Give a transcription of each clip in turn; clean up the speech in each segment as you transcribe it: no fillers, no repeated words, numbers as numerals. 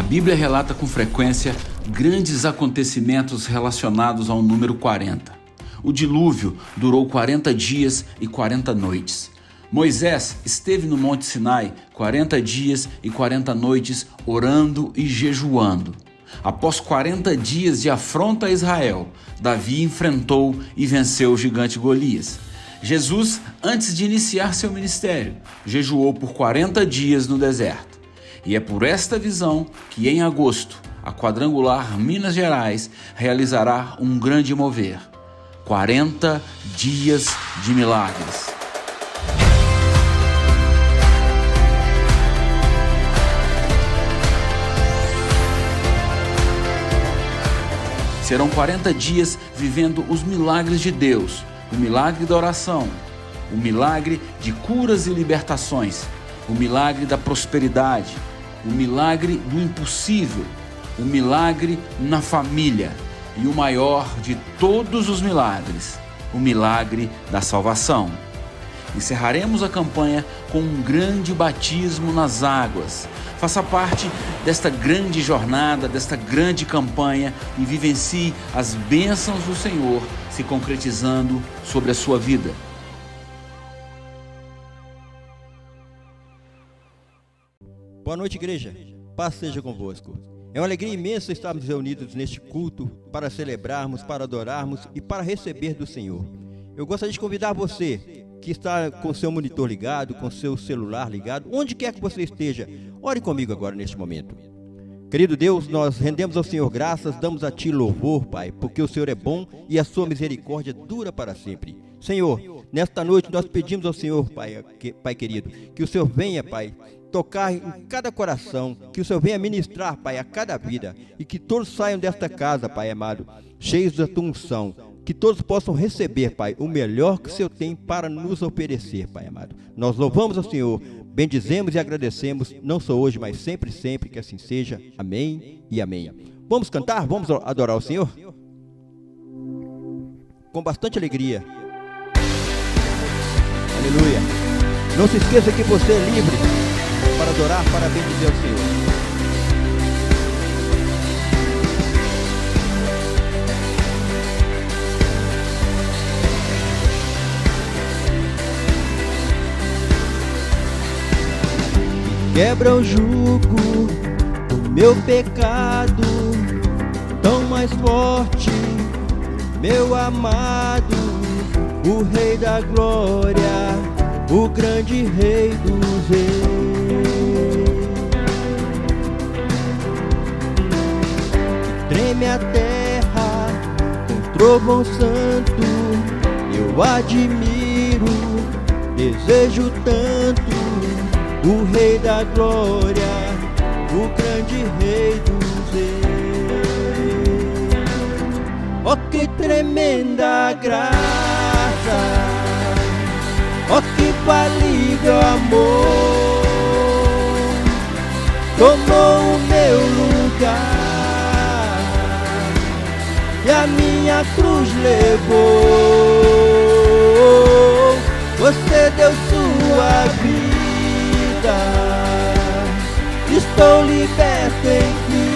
Bíblia relata com frequência grandes acontecimentos relacionados ao número 40. O dilúvio durou 40 dias e 40 noites. Moisés esteve no Monte Sinai 40 dias e 40 noites orando e jejuando. Após 40 dias de afronta a Israel, Davi enfrentou e venceu o gigante Golias. Jesus, antes de iniciar seu ministério, jejuou por 40 dias no deserto. E é por esta visão que, em agosto, a Quadrangular Minas Gerais realizará um grande mover. 40 dias de milagres. Serão 40 dias vivendo os milagres de Deus, o milagre da oração, o milagre de curas e libertações, o milagre da prosperidade, o milagre do impossível, o milagre na família e o maior de todos os milagres, o milagre da salvação. Encerraremos a campanha com um grande batismo nas águas. Faça parte desta grande jornada, desta grande campanha e vivencie as bênçãos do Senhor se concretizando sobre a sua vida. Boa noite, igreja. Paz seja convosco. É uma alegria imensa estarmos reunidos neste culto para celebrarmos, para adorarmos e para receber do Senhor. Eu gostaria de convidar você que está com seu monitor ligado, com seu celular ligado, onde quer que você esteja, ore comigo agora neste momento. Querido Deus, nós rendemos ao Senhor graças, damos a Ti louvor, Pai, porque o Senhor é bom e a sua misericórdia dura para sempre. Senhor, nesta noite nós pedimos ao Senhor, Pai querido, que o Senhor venha, Pai, tocar em cada coração, que o Senhor venha ministrar, Pai, a cada vida, e que todos saiam desta casa, Pai amado, cheios da Tua unção, que todos possam receber, Pai, o melhor que o Senhor tem para nos oferecer, Pai amado. Nós louvamos ao Senhor, bendizemos e agradecemos, não só hoje, mas sempre, sempre que assim seja. Amém e amém. Vamos cantar? Vamos adorar o Senhor? Com bastante alegria. Aleluia. Não se esqueça que você é livre para adorar, para bendizer o Senhor. Quebra o jugo do meu pecado, tão mais forte, meu amado, o Rei da Glória, o grande Rei dos Reis. Treme a terra com trovão santo, eu admiro, desejo tanto o Rei da Glória, o grande Rei dos Reis. Oh, que tremenda graça, oh, que falível amor, tomou o meu lugar e a minha cruz levou. Você deu sua vida, estou liberto em ti.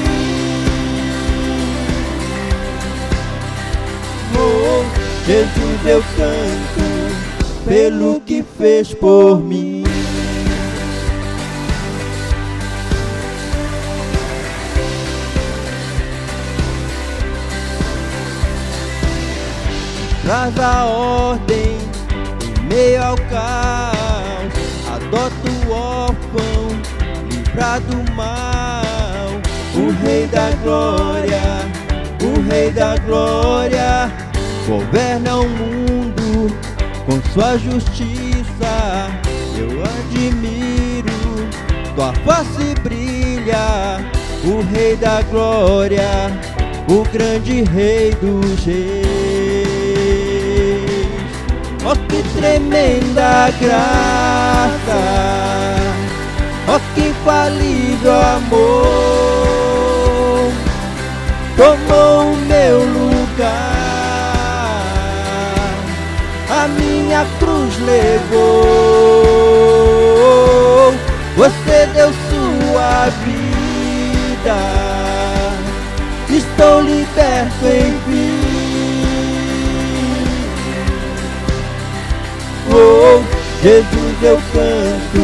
Oh, Jesus, eu canto pelo que fez por mim. Traz a ordem em meio ao caos, adota o órfão, livra do mal, o Rei da Glória, o Rei da Glória, governa o mundo com sua justiça. Eu admiro, tua face brilha, o Rei da Glória, o grande Rei dos Reis. Oh, que tremenda graça, oh, que infalível amor, tomou o meu lugar, a minha cruz levou. Você deu sua vida, vida. Estou liberto, enfim. Oh, Jesus, eu canto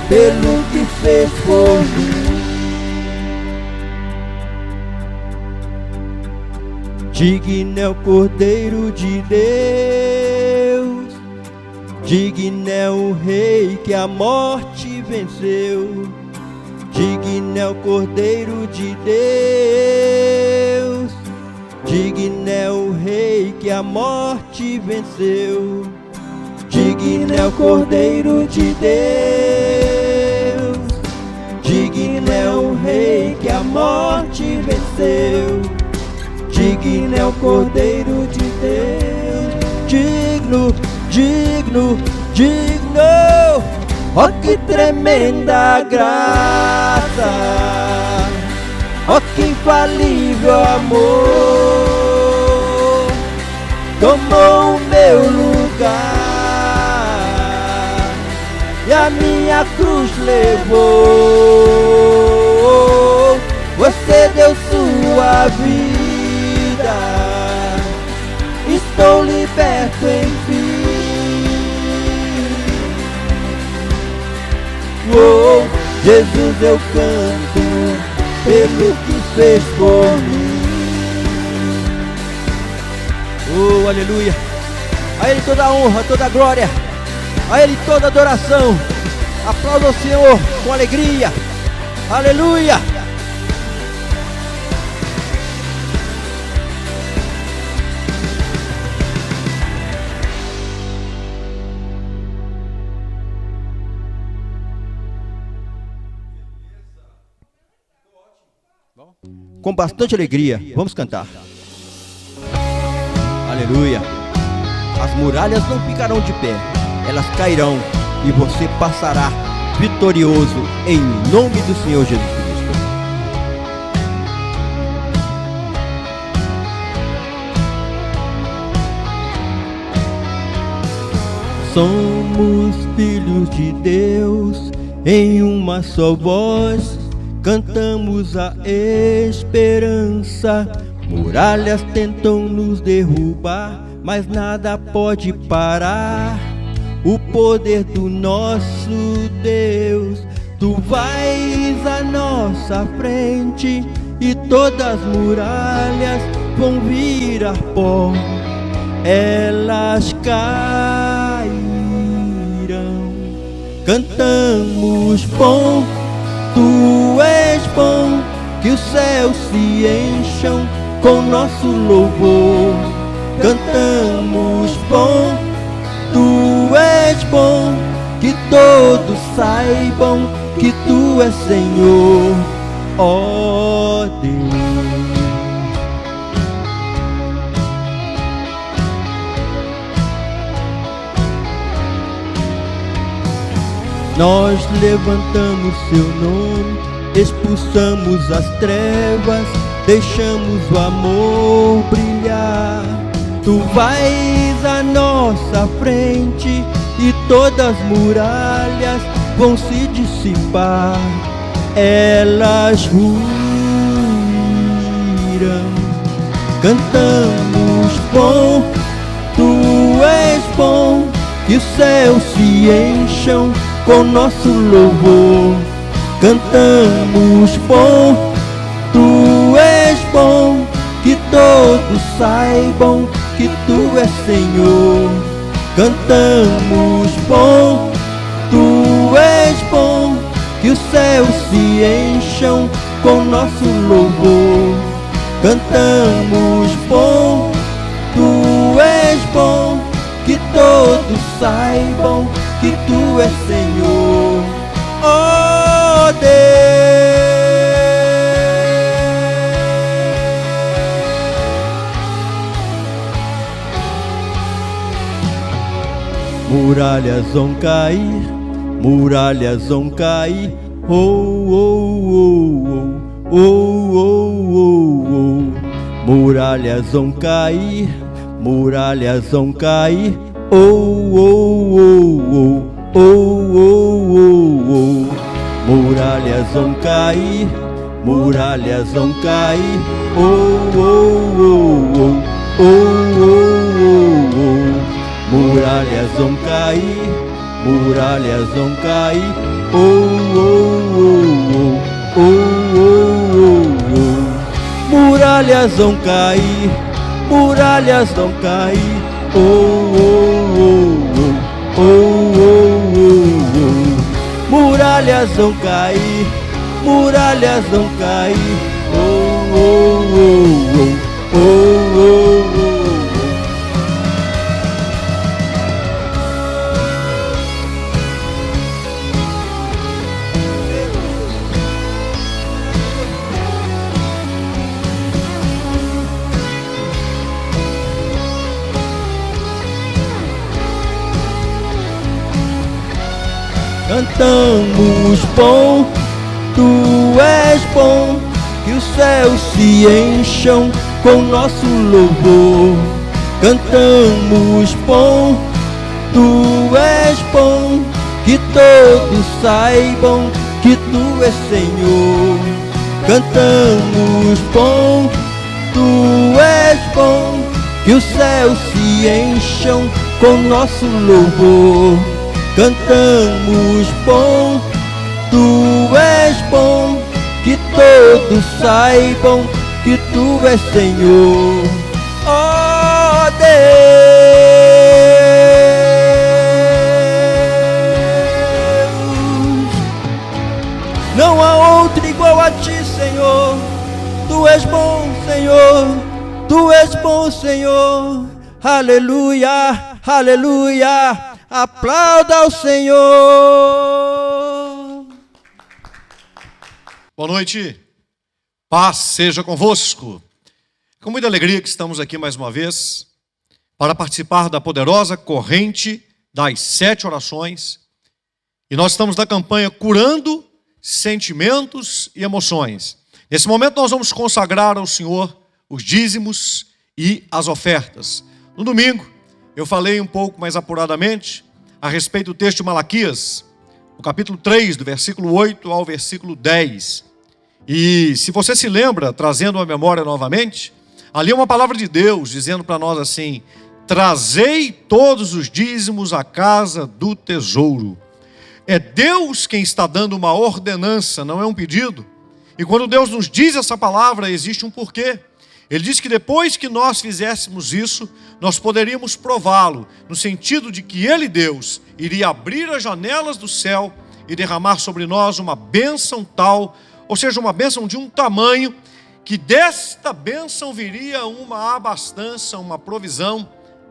pelo que fez por mim. Digno é o Cordeiro de Deus, digno é o Rei que a morte venceu. Digno é o Cordeiro de Deus, digno é o Rei que a morte venceu. Digno é o Cordeiro de Deus, digno é o Rei que a morte venceu. Digno é o Cordeiro de Deus, digno, digno, digno. Oh, que tremenda graça, oh, que infalível amor, tomou o meu lugar e a minha cruz levou. Você deu sua vida, estou liberto, enfim. Oh, Jesus, eu canto pelo que fez por mim. Oh, aleluia. A Ele toda a honra, toda a glória, a Ele toda a adoração. Aplauda o Senhor com alegria. Aleluia. Com bastante alegria, vamos cantar. Aleluia. As muralhas não ficarão de pé, elas cairão e você passará vitorioso em nome do Senhor Jesus Cristo. Somos filhos de Deus, em uma só voz cantamos a esperança. Muralhas tentam nos derrubar, mas nada pode parar o poder do nosso Deus. Tu vais à nossa frente e todas as muralhas vão virar pó, elas cairão. Cantamos bom, Tu és bom, que os céus se encham com nosso louvor. Cantamos bom, Tu és bom, que todos saibam que Tu és Senhor, ó Deus. Nós levantamos Seu nome, expulsamos as trevas, deixamos o amor brilhar. Tu vais à nossa frente e todas as muralhas vão se dissipar, elas ruirão. Cantamos bom, Tu és bom, que os céus se encham com nosso louvor. Cantamos bom, Tu és bom, que todos saibam que Tu és Senhor. Cantamos bom, Tu és bom, que os céus se encham com nosso louvor. Cantamos bom, Tu és bom, que todos saibam que Tu és Senhor, ó Deus. Muralhas vão cair, muralhas vão cair, oh, oh, oh, oh, oh, oh, oh. Muralhas vão cair, muralhas vão cair, oh, oh, oh, oh, oh, oh, oh, oh. Muralhas vão cair, muralhas vão cair. Oh, oh, oh, oh, oh, oh, oh, oh. Muralhas vão cair, muralhas vão cair. Oh, oh, oh, oh, oh, oh, oh. Muralhas vão cair, muralhas vão cair. Oh, oh, oh, oh, oh, oh, oh. Muralhas vão cair, muralhas vão cair. Oh, oh, oh, oh, oh, oh, oh. Cantamos bom, tu és bom, que os céus se encham com nosso louvor. Cantamos bom, tu és bom, que todos saibam que tu és Senhor. Cantamos bom, tu és bom, que os céus se encham com nosso louvor. Cantamos bom, tu és bom, que todos saibam que tu és Senhor. Oh Deus, não há outro igual a ti, Senhor. Tu és bom, Senhor, tu és bom, Senhor. Aleluia, aleluia. Aplauda ao Senhor. Boa noite, paz seja convosco. Com muita alegria que estamos aqui mais uma vez para participar da poderosa corrente das 7 orações. E nós estamos na campanha Curando Sentimentos e Emoções. Nesse momento nós vamos consagrar ao Senhor os dízimos e as ofertas. No domingo eu falei um pouco mais apuradamente a respeito do texto de Malaquias, no capítulo 3, do versículo 8 ao versículo 10. E se você se lembra, trazendo a memória novamente, ali é uma palavra de Deus dizendo para nós assim: trazei todos os dízimos à casa do tesouro. É Deus quem está dando uma ordenança, não é um pedido. E quando Deus nos diz essa palavra, existe um porquê. Ele diz que depois que nós fizéssemos isso, nós poderíamos prová-lo, no sentido de que Ele, Deus, iria abrir as janelas do céu e derramar sobre nós uma bênção tal, ou seja, uma bênção de um tamanho, que desta bênção viria uma abastança, uma provisão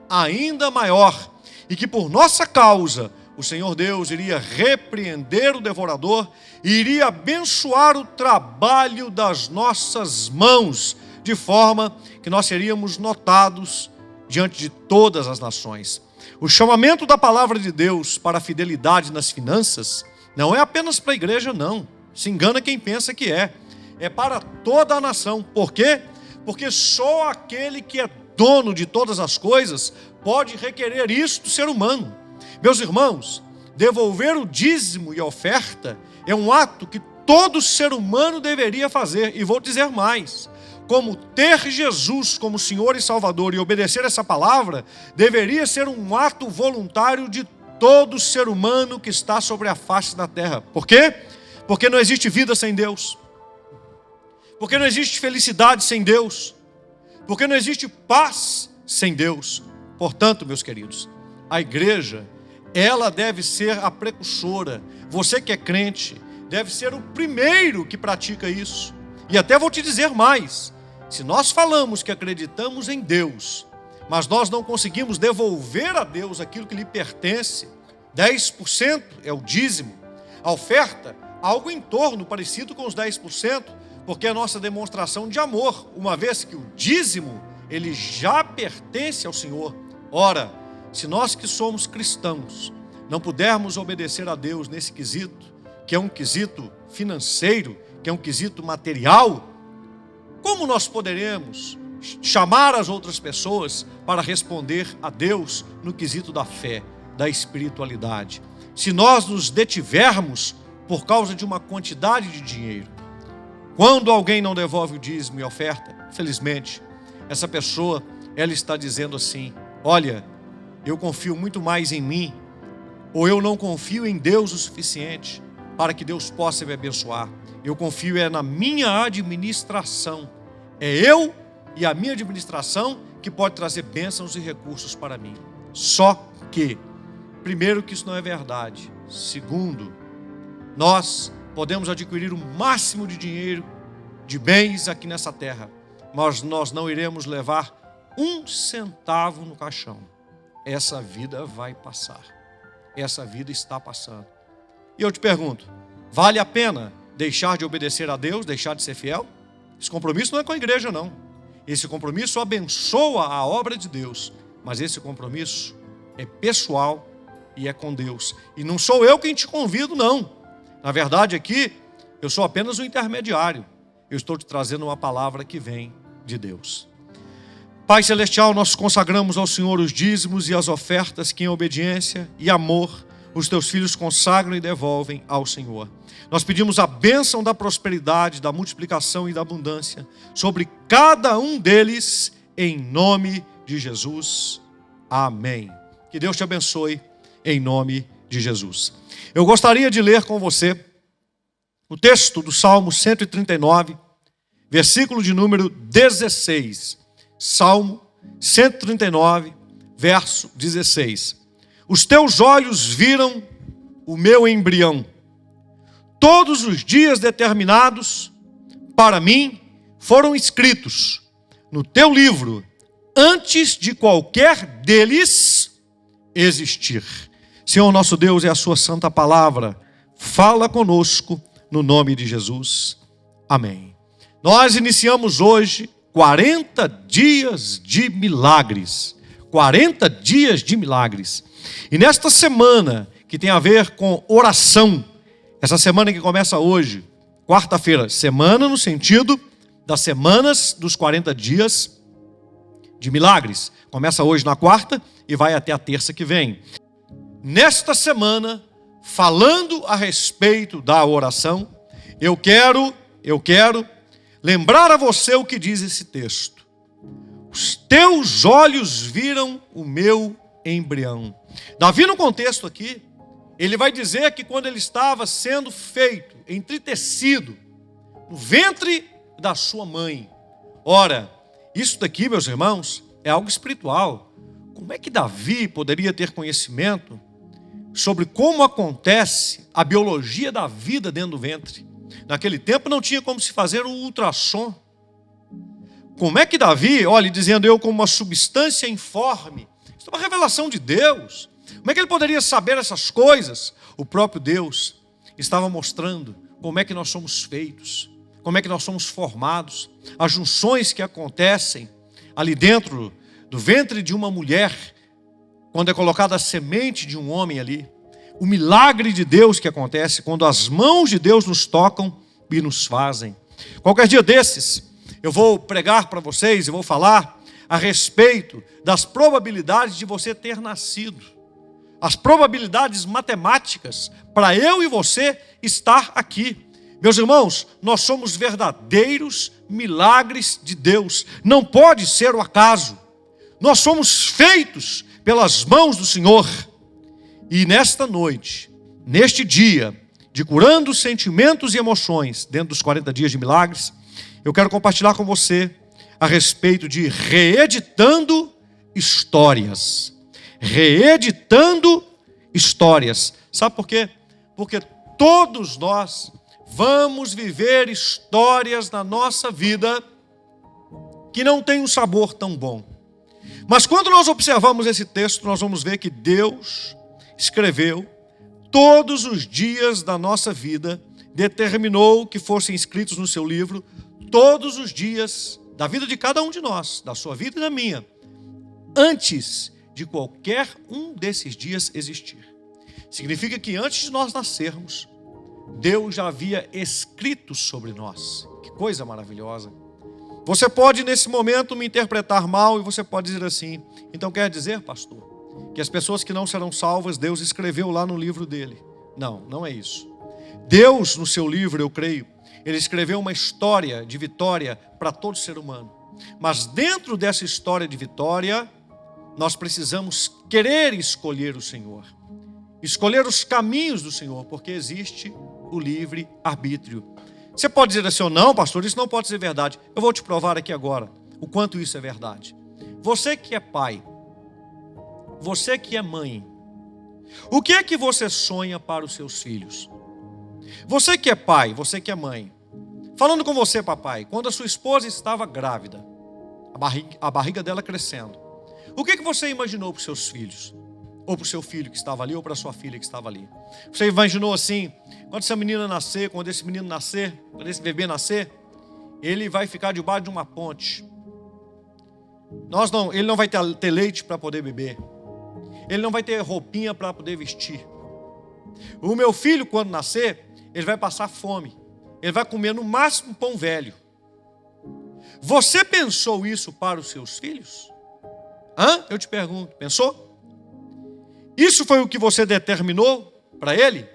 ainda maior, e que por nossa causa o Senhor Deus iria repreender o devorador e iria abençoar o trabalho das nossas mãos, de forma que nós seríamos notados diante de todas as nações. O chamamento da palavra de Deus para a fidelidade nas finanças não é apenas para a igreja, não. Se engana quem pensa que é. É para toda a nação. Por quê? Porque só aquele que é dono de todas as coisas pode requerer isso do ser humano. Meus irmãos, devolver o dízimo e a oferta é um ato que todo ser humano deveria fazer. E vou dizer mais: como ter Jesus como Senhor e Salvador e obedecer essa palavra, deveria ser um ato voluntário de todo ser humano que está sobre a face da terra. Por quê? Porque não existe vida sem Deus. Porque não existe felicidade sem Deus. Porque não existe paz sem Deus. Portanto, meus queridos, a igreja, ela deve ser a precursora. Você que é crente, deve ser o primeiro que pratica isso. E até vou te dizer mais: se nós falamos que acreditamos em Deus, mas nós não conseguimos devolver a Deus aquilo que lhe pertence, 10% é o dízimo, a oferta, algo em torno parecido com os 10%, porque é a nossa demonstração de amor, uma vez que o dízimo, ele já pertence ao Senhor. Ora, se nós que somos cristãos não pudermos obedecer a Deus nesse quesito, que é um quesito financeiro, que é um quesito material, como nós poderemos chamar as outras pessoas para responder a Deus no quesito da fé, da espiritualidade? Se nós nos detivermos por causa de uma quantidade de dinheiro. Quando alguém não devolve o dízimo e a oferta, felizmente, essa pessoa, ela está dizendo assim: olha, eu confio muito mais em mim, ou eu não confio em Deus o suficiente para que Deus possa me abençoar. Eu confio na minha administração. É eu e a minha administração que pode trazer bênçãos e recursos para mim. Só que, primeiro, que isso não é verdade. Segundo, nós podemos adquirir o máximo de dinheiro, de bens aqui nessa terra, mas nós não iremos levar 1 centavo no caixão. Essa vida vai passar. Essa vida está passando. E eu te pergunto, vale a pena deixar de obedecer a Deus, deixar de ser fiel? Esse compromisso não é com a igreja, não. Esse compromisso abençoa a obra de Deus, mas esse compromisso é pessoal e é com Deus. E não sou eu quem te convido, não. Na verdade, aqui, eu sou apenas um intermediário. Eu estou te trazendo uma palavra que vem de Deus. Pai Celestial, nós consagramos ao Senhor os dízimos e as ofertas que em obediência e amor os teus filhos consagram e devolvem ao Senhor. Nós pedimos a bênção da prosperidade, da multiplicação e da abundância sobre cada um deles, em nome de Jesus. Amém. Que Deus te abençoe, em nome de Jesus. Eu gostaria de ler com você o texto do Salmo 139, versículo de número 16. Salmo 139, verso 16. Os teus olhos viram o meu embrião. Todos os dias determinados para mim foram escritos no teu livro, antes de qualquer deles existir. Senhor nosso Deus, é a sua santa palavra. Fala conosco no nome de Jesus. Amém. Nós iniciamos hoje 40 dias de milagres. 40 dias de milagres. E nesta semana, que tem a ver com oração, essa semana que começa hoje, quarta-feira, semana no sentido das semanas dos 40 dias de milagres. Começa hoje na quarta e vai até a terça que vem. Nesta semana, falando a respeito da oração, eu quero lembrar a você o que diz esse texto. Os teus olhos viram o meu embrião. Davi, no contexto aqui, ele vai dizer que quando ele estava sendo feito, entritecido, no ventre da sua mãe. Ora, isso daqui, meus irmãos, é algo espiritual. Como é que Davi poderia ter conhecimento sobre como acontece a biologia da vida dentro do ventre? Naquele tempo não tinha como se fazer o ultrassom. Como é que Davi, olha, dizendo eu como uma substância informe, isso é uma revelação de Deus. Como é que ele poderia saber essas coisas? O próprio Deus estava mostrando como é que nós somos feitos, como é que nós somos formados, as junções que acontecem ali dentro do ventre de uma mulher, quando é colocada a semente de um homem ali. O milagre de Deus que acontece quando as mãos de Deus nos tocam e nos fazem. Qualquer dia desses, eu vou pregar para vocês e vou falar a respeito das probabilidades de você ter nascido. As probabilidades matemáticas para eu e você estar aqui. Meus irmãos, nós somos verdadeiros milagres de Deus. Não pode ser o acaso. Nós somos feitos pelas mãos do Senhor. E nesta noite, neste dia, de curando sentimentos e emoções, dentro dos 40 dias de milagres, eu quero compartilhar com você a respeito de reeditando histórias. Reeditando histórias. Sabe por quê? Porque todos nós vamos viver histórias na nossa vida que não tem um sabor tão bom. Mas quando nós observamos esse texto, nós vamos ver que Deus escreveu todos os dias da nossa vida, determinou que fossem escritos no seu livro todos os dias da vida de cada um de nós, da sua vida e da minha, antes de qualquer um desses dias existir. Significa que antes de nós nascermos, Deus já havia escrito sobre nós. Que coisa maravilhosa. Você pode nesse momento me interpretar mal e você pode dizer assim: então quer dizer, pastor, que as pessoas que não serão salvas, Deus escreveu lá no livro dele. Não, não é isso. Deus, no seu livro, eu creio, Ele escreveu uma história de vitória para todo ser humano. Mas dentro dessa história de vitória, nós precisamos querer escolher o Senhor. Escolher os caminhos do Senhor, porque existe o livre-arbítrio. Você pode dizer assim, ou não, pastor, isso não pode ser verdade. Eu vou te provar aqui agora o quanto isso é verdade. Você que é pai, você que é mãe, o que é que você sonha para os seus filhos? Você que é pai, você que é mãe, falando com você, papai, quando a sua esposa estava grávida, a barriga dela crescendo, o que você imaginou para os seus filhos? Ou para o seu filho que estava ali, ou para a sua filha que estava ali? Você imaginou assim, quando essa menina nascer, quando esse menino nascer, quando esse bebê nascer, ele vai ficar debaixo de uma ponte. Ele não vai ter leite para poder beber. Ele não vai ter roupinha para poder vestir. O meu filho, quando nascer, ele vai passar fome. Ele vai comer no máximo pão velho. Você pensou isso para os seus filhos? Eu te pergunto, pensou? Isso foi o que você determinou para ele?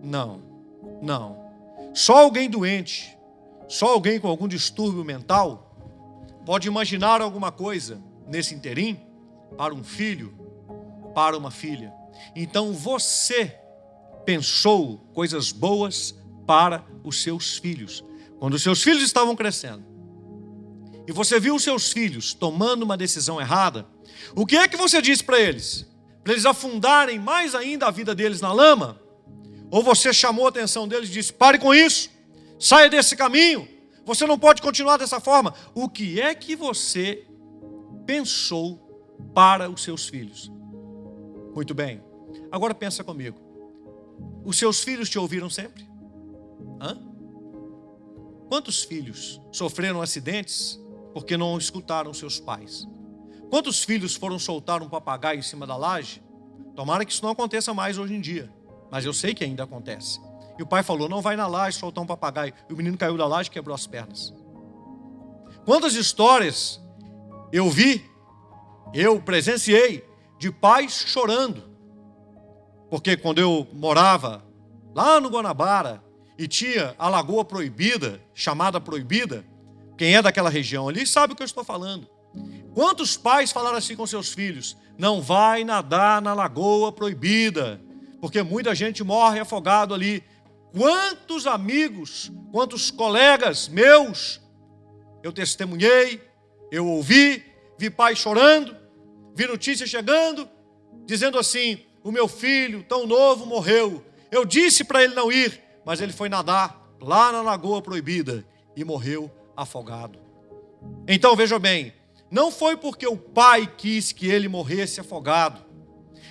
Não. Só alguém doente, só alguém com algum distúrbio mental pode imaginar alguma coisa nesse interim para um filho, para uma filha. Então você pensou coisas boas para os seus filhos. Quando os seus filhos estavam crescendo e você viu os seus filhos tomando uma decisão errada, o que é que você disse para eles? Para eles afundarem mais ainda a vida deles na lama? Ou você chamou a atenção deles e disse, pare com isso, saia desse caminho, você não pode continuar dessa forma. O que é que você pensou para os seus filhos? Muito bem, agora pensa comigo, os seus filhos te ouviram sempre? Quantos filhos sofreram acidentes porque não escutaram seus pais? Quantos filhos foram soltar um papagaio em cima da laje? Tomara que isso não aconteça mais hoje em dia, mas eu sei que ainda acontece. E o pai falou, não vai na laje soltar um papagaio. E o menino caiu da laje e quebrou as pernas. Quantas histórias eu vi, eu presenciei, de pais chorando. Porque quando eu morava lá no Guanabara e tinha a Lagoa Proibida, chamada Proibida, quem é daquela região ali sabe o que eu estou falando. Quantos pais falaram assim com seus filhos? Não vai nadar na Lagoa Proibida, porque muita gente morre afogado ali. Quantos amigos, quantos colegas meus, eu testemunhei, eu ouvi, vi pais chorando, vi notícias chegando, dizendo assim, o meu filho tão novo morreu. Eu disse para ele não ir, mas ele foi nadar lá na Lagoa Proibida e morreu afogado. Então veja bem, não foi porque o pai quis que ele morresse afogado,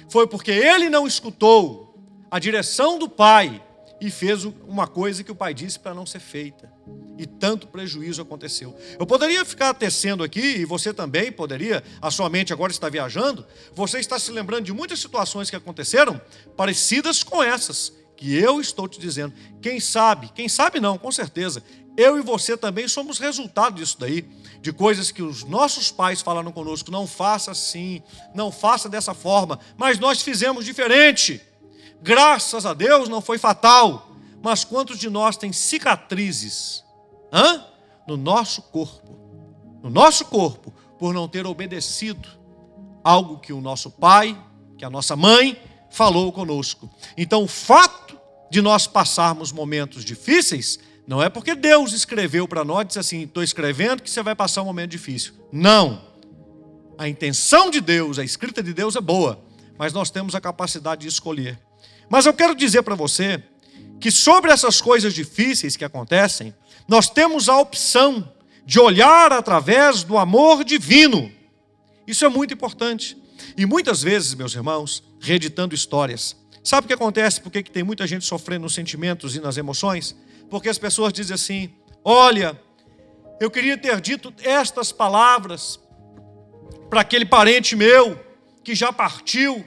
foi porque ele não escutou a direção do pai e fez uma coisa que o pai disse para não ser feita. E tanto prejuízo aconteceu. Eu poderia ficar tecendo aqui, e você também poderia, a sua mente agora está viajando, você está se lembrando de muitas situações que aconteceram, parecidas com essas, que eu estou te dizendo. Quem sabe não, com certeza, eu e você também somos resultado disso daí, de coisas que os nossos pais falaram conosco, não faça assim, não faça dessa forma, mas nós fizemos diferente. Graças a Deus não foi fatal, mas quantos de nós tem cicatrizes no nosso corpo, por não ter obedecido algo que o nosso pai, que a nossa mãe falou conosco. Então o fato de nós passarmos momentos difíceis não é porque Deus escreveu para nós, disse assim, estou escrevendo que você vai passar um momento difícil. Não. A intenção de Deus, a escrita de Deus é boa, mas nós temos a capacidade de escolher. Mas eu quero dizer para você que sobre essas coisas difíceis que acontecem, nós temos a opção de olhar através do amor divino. Isso é muito importante. E muitas vezes, meus irmãos, reeditando histórias, sabe o que acontece? Por que tem muita gente sofrendo nos sentimentos e nas emoções? Porque as pessoas dizem assim, olha, eu queria ter dito estas palavras para aquele parente meu que já partiu,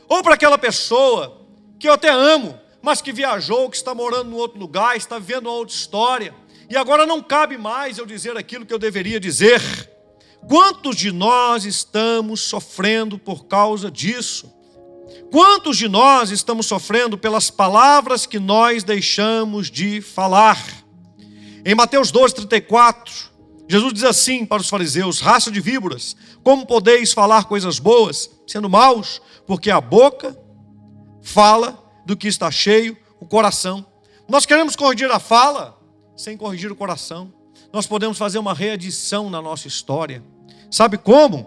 ou para aquela pessoa que eu até amo, mas que viajou, que está morando em outro lugar, está vivendo uma outra história, e agora não cabe mais eu dizer aquilo que eu deveria dizer. Quantos de nós estamos sofrendo por causa disso? Quantos de nós estamos sofrendo pelas palavras que nós deixamos de falar? Em Mateus 12:34, Jesus diz assim para os fariseus: raça de víboras, como podeis falar coisas boas, sendo maus? Porque a boca fala do que está cheio o coração. Nós queremos corrigir a fala sem corrigir o coração. Nós podemos fazer uma reedição na nossa história. Sabe como?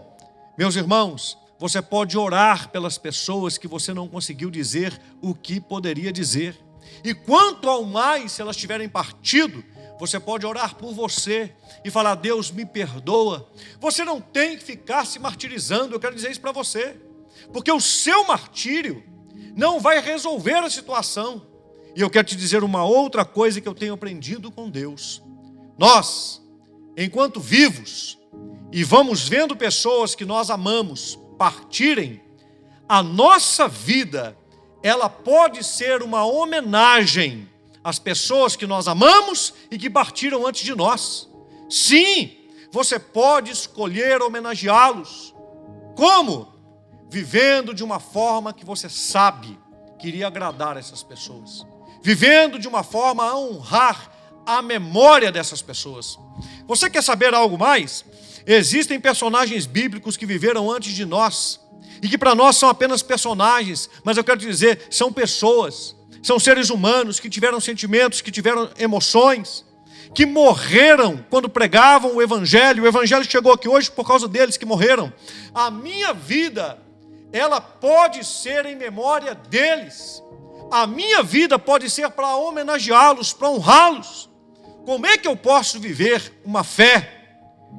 Meus irmãos, você pode orar pelas pessoas que você não conseguiu dizer o que poderia dizer. E quanto ao mais, se elas tiverem partido, você pode orar por você e falar: Deus, me perdoa. Você não tem que ficar se martirizando, eu quero dizer isso para você. Porque o seu martírio não vai resolver a situação. E eu quero te dizer uma outra coisa que eu tenho aprendido com Deus. Nós, enquanto vivos, e vamos vendo pessoas que nós amamos partirem, a nossa vida, ela pode ser uma homenagem às pessoas que nós amamos e que partiram antes de nós. Sim, você pode escolher homenageá-los. Como? Vivendo de uma forma que você sabe que iria agradar essas pessoas. Vivendo de uma forma a honrar a memória dessas pessoas. Você quer saber algo mais? Existem personagens bíblicos que viveram antes de nós e que para nós são apenas personagens, mas eu quero te dizer, são pessoas, são seres humanos que tiveram sentimentos, que tiveram emoções, que morreram quando pregavam o Evangelho chegou aqui hoje por causa deles que morreram. A minha vida, ela pode ser em memória deles. A minha vida pode ser para homenageá-los, para honrá-los. Como é que eu posso viver uma fé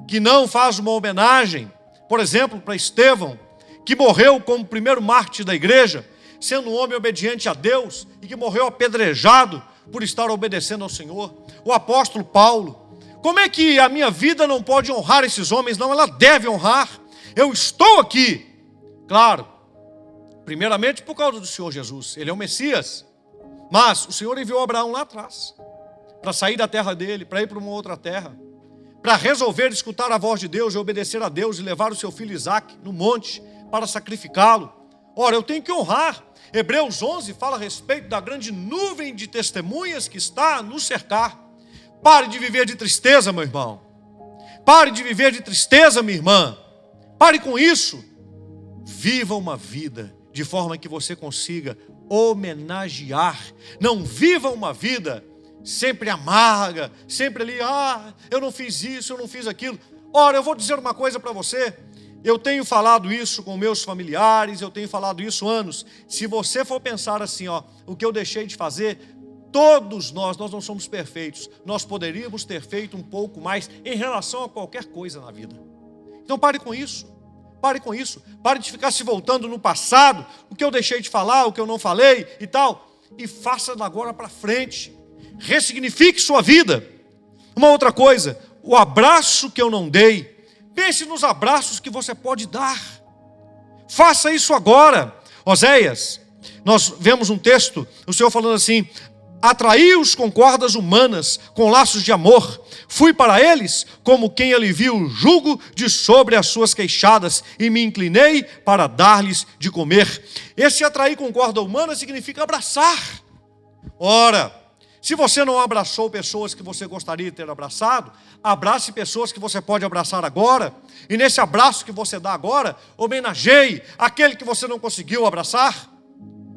que não faz uma homenagem, por exemplo, para Estevão, que morreu como primeiro mártir da igreja, sendo um homem obediente a Deus e que morreu apedrejado por estar obedecendo ao Senhor? O apóstolo Paulo. Como é que a minha vida não pode honrar esses homens? Não, ela deve honrar. Eu estou aqui, claro, primeiramente por causa do Senhor Jesus. Ele é o Messias. Mas o Senhor enviou Abraão lá atrás, para sair da terra dele, para ir para uma outra terra, para resolver escutar a voz de Deus e obedecer a Deus e levar o seu filho Isaque no monte para sacrificá-lo. Ora, eu tenho que honrar. Hebreus 11 fala a respeito da grande nuvem de testemunhas que está a nos cercar. Pare de viver de tristeza, meu irmão. Pare de viver de tristeza, minha irmã. Pare com isso. Viva uma vida de forma que você consiga homenagear. Não viva uma vida sempre amarga, sempre ali: eu não fiz isso, eu não fiz aquilo. Ora, eu vou dizer uma coisa para você. Eu tenho falado isso com meus familiares, eu tenho falado isso há anos. Se você for pensar assim, o que eu deixei de fazer, todos nós não somos perfeitos. Nós poderíamos ter feito um pouco mais em relação a qualquer coisa na vida. Então pare com isso. Pare com isso. Pare de ficar se voltando no passado, o que eu deixei de falar, o que eu não falei e tal. E faça da agora para frente. Ressignifique sua vida. Uma outra coisa, o abraço que eu não dei. Pense nos abraços que você pode dar. Faça isso agora. Oséias, nós vemos um texto, o Senhor falando assim: atraí-os com cordas humanas, com laços de amor. Fui para eles como quem alivia o jugo de sobre as suas queixadas e me inclinei para dar-lhes de comer. Esse atrair com corda humana significa abraçar. Ora, se você não abraçou pessoas que você gostaria de ter abraçado, abrace pessoas que você pode abraçar agora. E nesse abraço que você dá agora, homenageie aquele que você não conseguiu abraçar,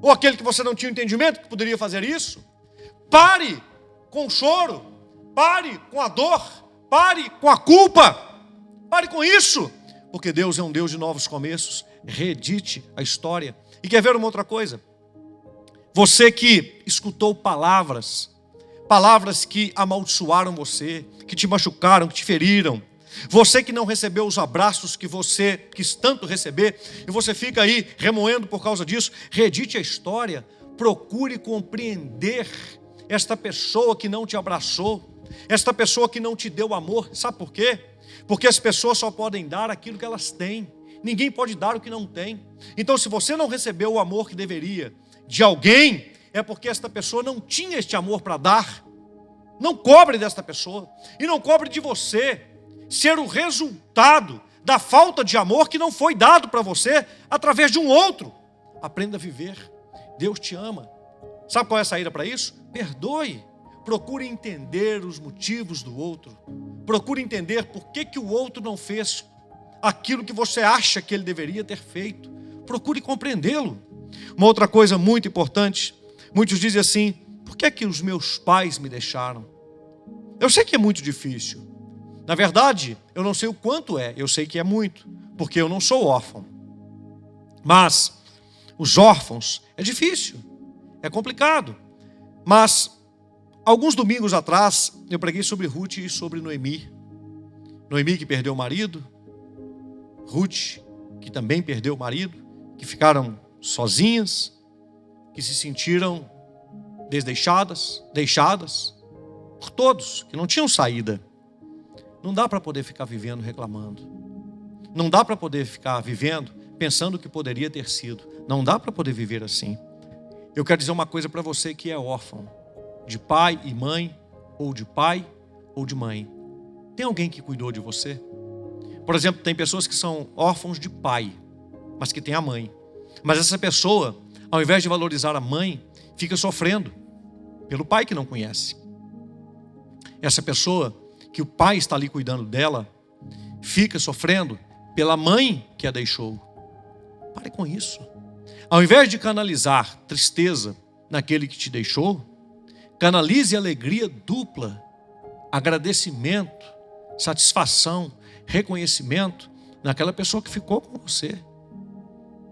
ou aquele que você não tinha entendimento que poderia fazer isso. Pare com o choro, pare com a dor, pare com a culpa, pare com isso, porque Deus é um Deus de novos começos. Reedite a história. E quer ver uma outra coisa? Você que escutou palavras que amaldiçoaram você, que te machucaram, que te feriram. Você que não recebeu os abraços que você quis tanto receber, e você fica aí remoendo por causa disso. Reedite a história, procure compreender esta pessoa que não te abraçou, esta pessoa que não te deu amor. Sabe por quê? Porque as pessoas só podem dar aquilo que elas têm. Ninguém pode dar o que não tem. Então, se você não recebeu o amor que deveria de alguém, é porque esta pessoa não tinha este amor para dar. Não cobre desta pessoa. E não cobre de você ser o resultado da falta de amor que não foi dado para você através de um outro. aprenda a viver. Deus te ama. Sabe qual é a saída para isso? Perdoe. Procure entender os motivos do outro. Procure entender por que o outro não fez aquilo que você acha que ele deveria ter feito. Procure compreendê-lo. Uma outra coisa muito importante, muitos dizem assim: por que é que os meus pais me deixaram? Eu sei que é muito difícil. Na verdade, eu não sei o quanto é, eu sei que é muito, porque eu não sou órfão. Mas os órfãos é difícil, é complicado. Mas alguns domingos atrás, eu preguei sobre Ruth e sobre Noemi. Noemi que perdeu o marido, Ruth que também perdeu o marido, que ficaram sozinhas, que se sentiram deixadas por todos, que não tinham saída. Não dá para poder ficar vivendo reclamando. Não dá para poder ficar vivendo pensando que poderia ter sido. Não dá para poder viver assim. Eu quero dizer uma coisa para você que é órfão, de pai e mãe, ou de pai ou de mãe. Tem alguém que cuidou de você? Por exemplo, tem pessoas que são órfãos de pai, mas que tem a mãe. Mas essa pessoa, ao invés de valorizar a mãe, fica sofrendo pelo pai que não conhece. Essa pessoa, que o pai está ali cuidando dela, fica sofrendo pela mãe que a deixou. Pare com isso. Ao invés de canalizar tristeza naquele que te deixou, canalize alegria dupla, agradecimento, satisfação, reconhecimento naquela pessoa que ficou com você,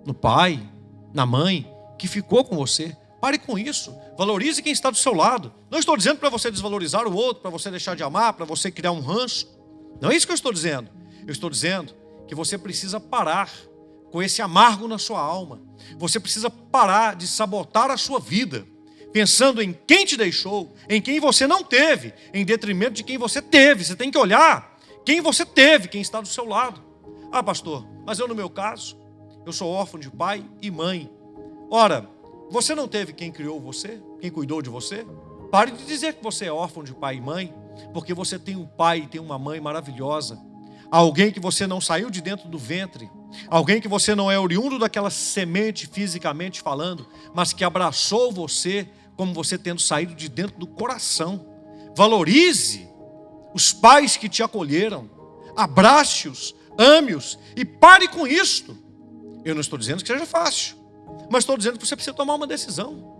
no pai, na mãe que ficou com você. Pare com isso. Valorize quem está do seu lado. Não estou dizendo para você desvalorizar o outro, para você deixar de amar, para você criar um ranço. Não é isso que eu estou dizendo. Eu estou dizendo que você precisa parar com esse amargo na sua alma. Você precisa parar de sabotar a sua vida, pensando em quem te deixou, em quem você não teve, em detrimento de quem você teve. Você tem que olhar quem você teve, quem está do seu lado. Ah, pastor, mas eu no meu caso, eu sou órfão de pai e mãe. Ora, você não teve quem criou você, quem cuidou de você? Pare de dizer que você é órfão de pai e mãe, porque você tem um pai e tem uma mãe maravilhosa. Alguém que você não saiu de dentro do ventre, alguém que você não é oriundo daquela semente fisicamente falando, mas que abraçou você como você tendo saído de dentro do coração. Valorize os pais que te acolheram, abrace-os, ame-os e pare com isto. Eu não estou dizendo que seja fácil, mas estou dizendo que você precisa tomar uma decisão.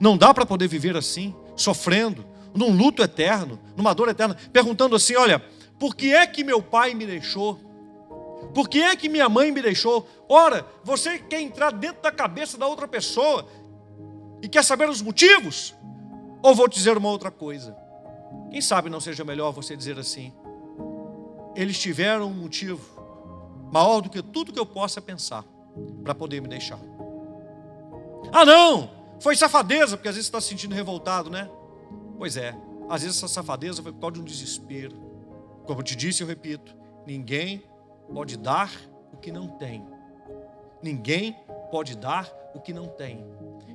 Não dá para poder viver assim, sofrendo, num luto eterno, numa dor eterna, perguntando assim: olha, por que é que meu pai me deixou? Por que é que minha mãe me deixou? Ora, você quer entrar dentro da cabeça da outra pessoa e quer saber os motivos? Ou vou te dizer uma outra coisa? Quem sabe não seja melhor você dizer assim: eles tiveram um motivo maior do que tudo que eu possa pensar para poder me deixar. Ah não, foi safadeza, porque às vezes você está se sentindo revoltado, né? Pois é, às vezes essa safadeza foi por causa de um desespero. Como eu te disse, eu repito, ninguém pode dar o que não tem. Ninguém pode dar o que não tem.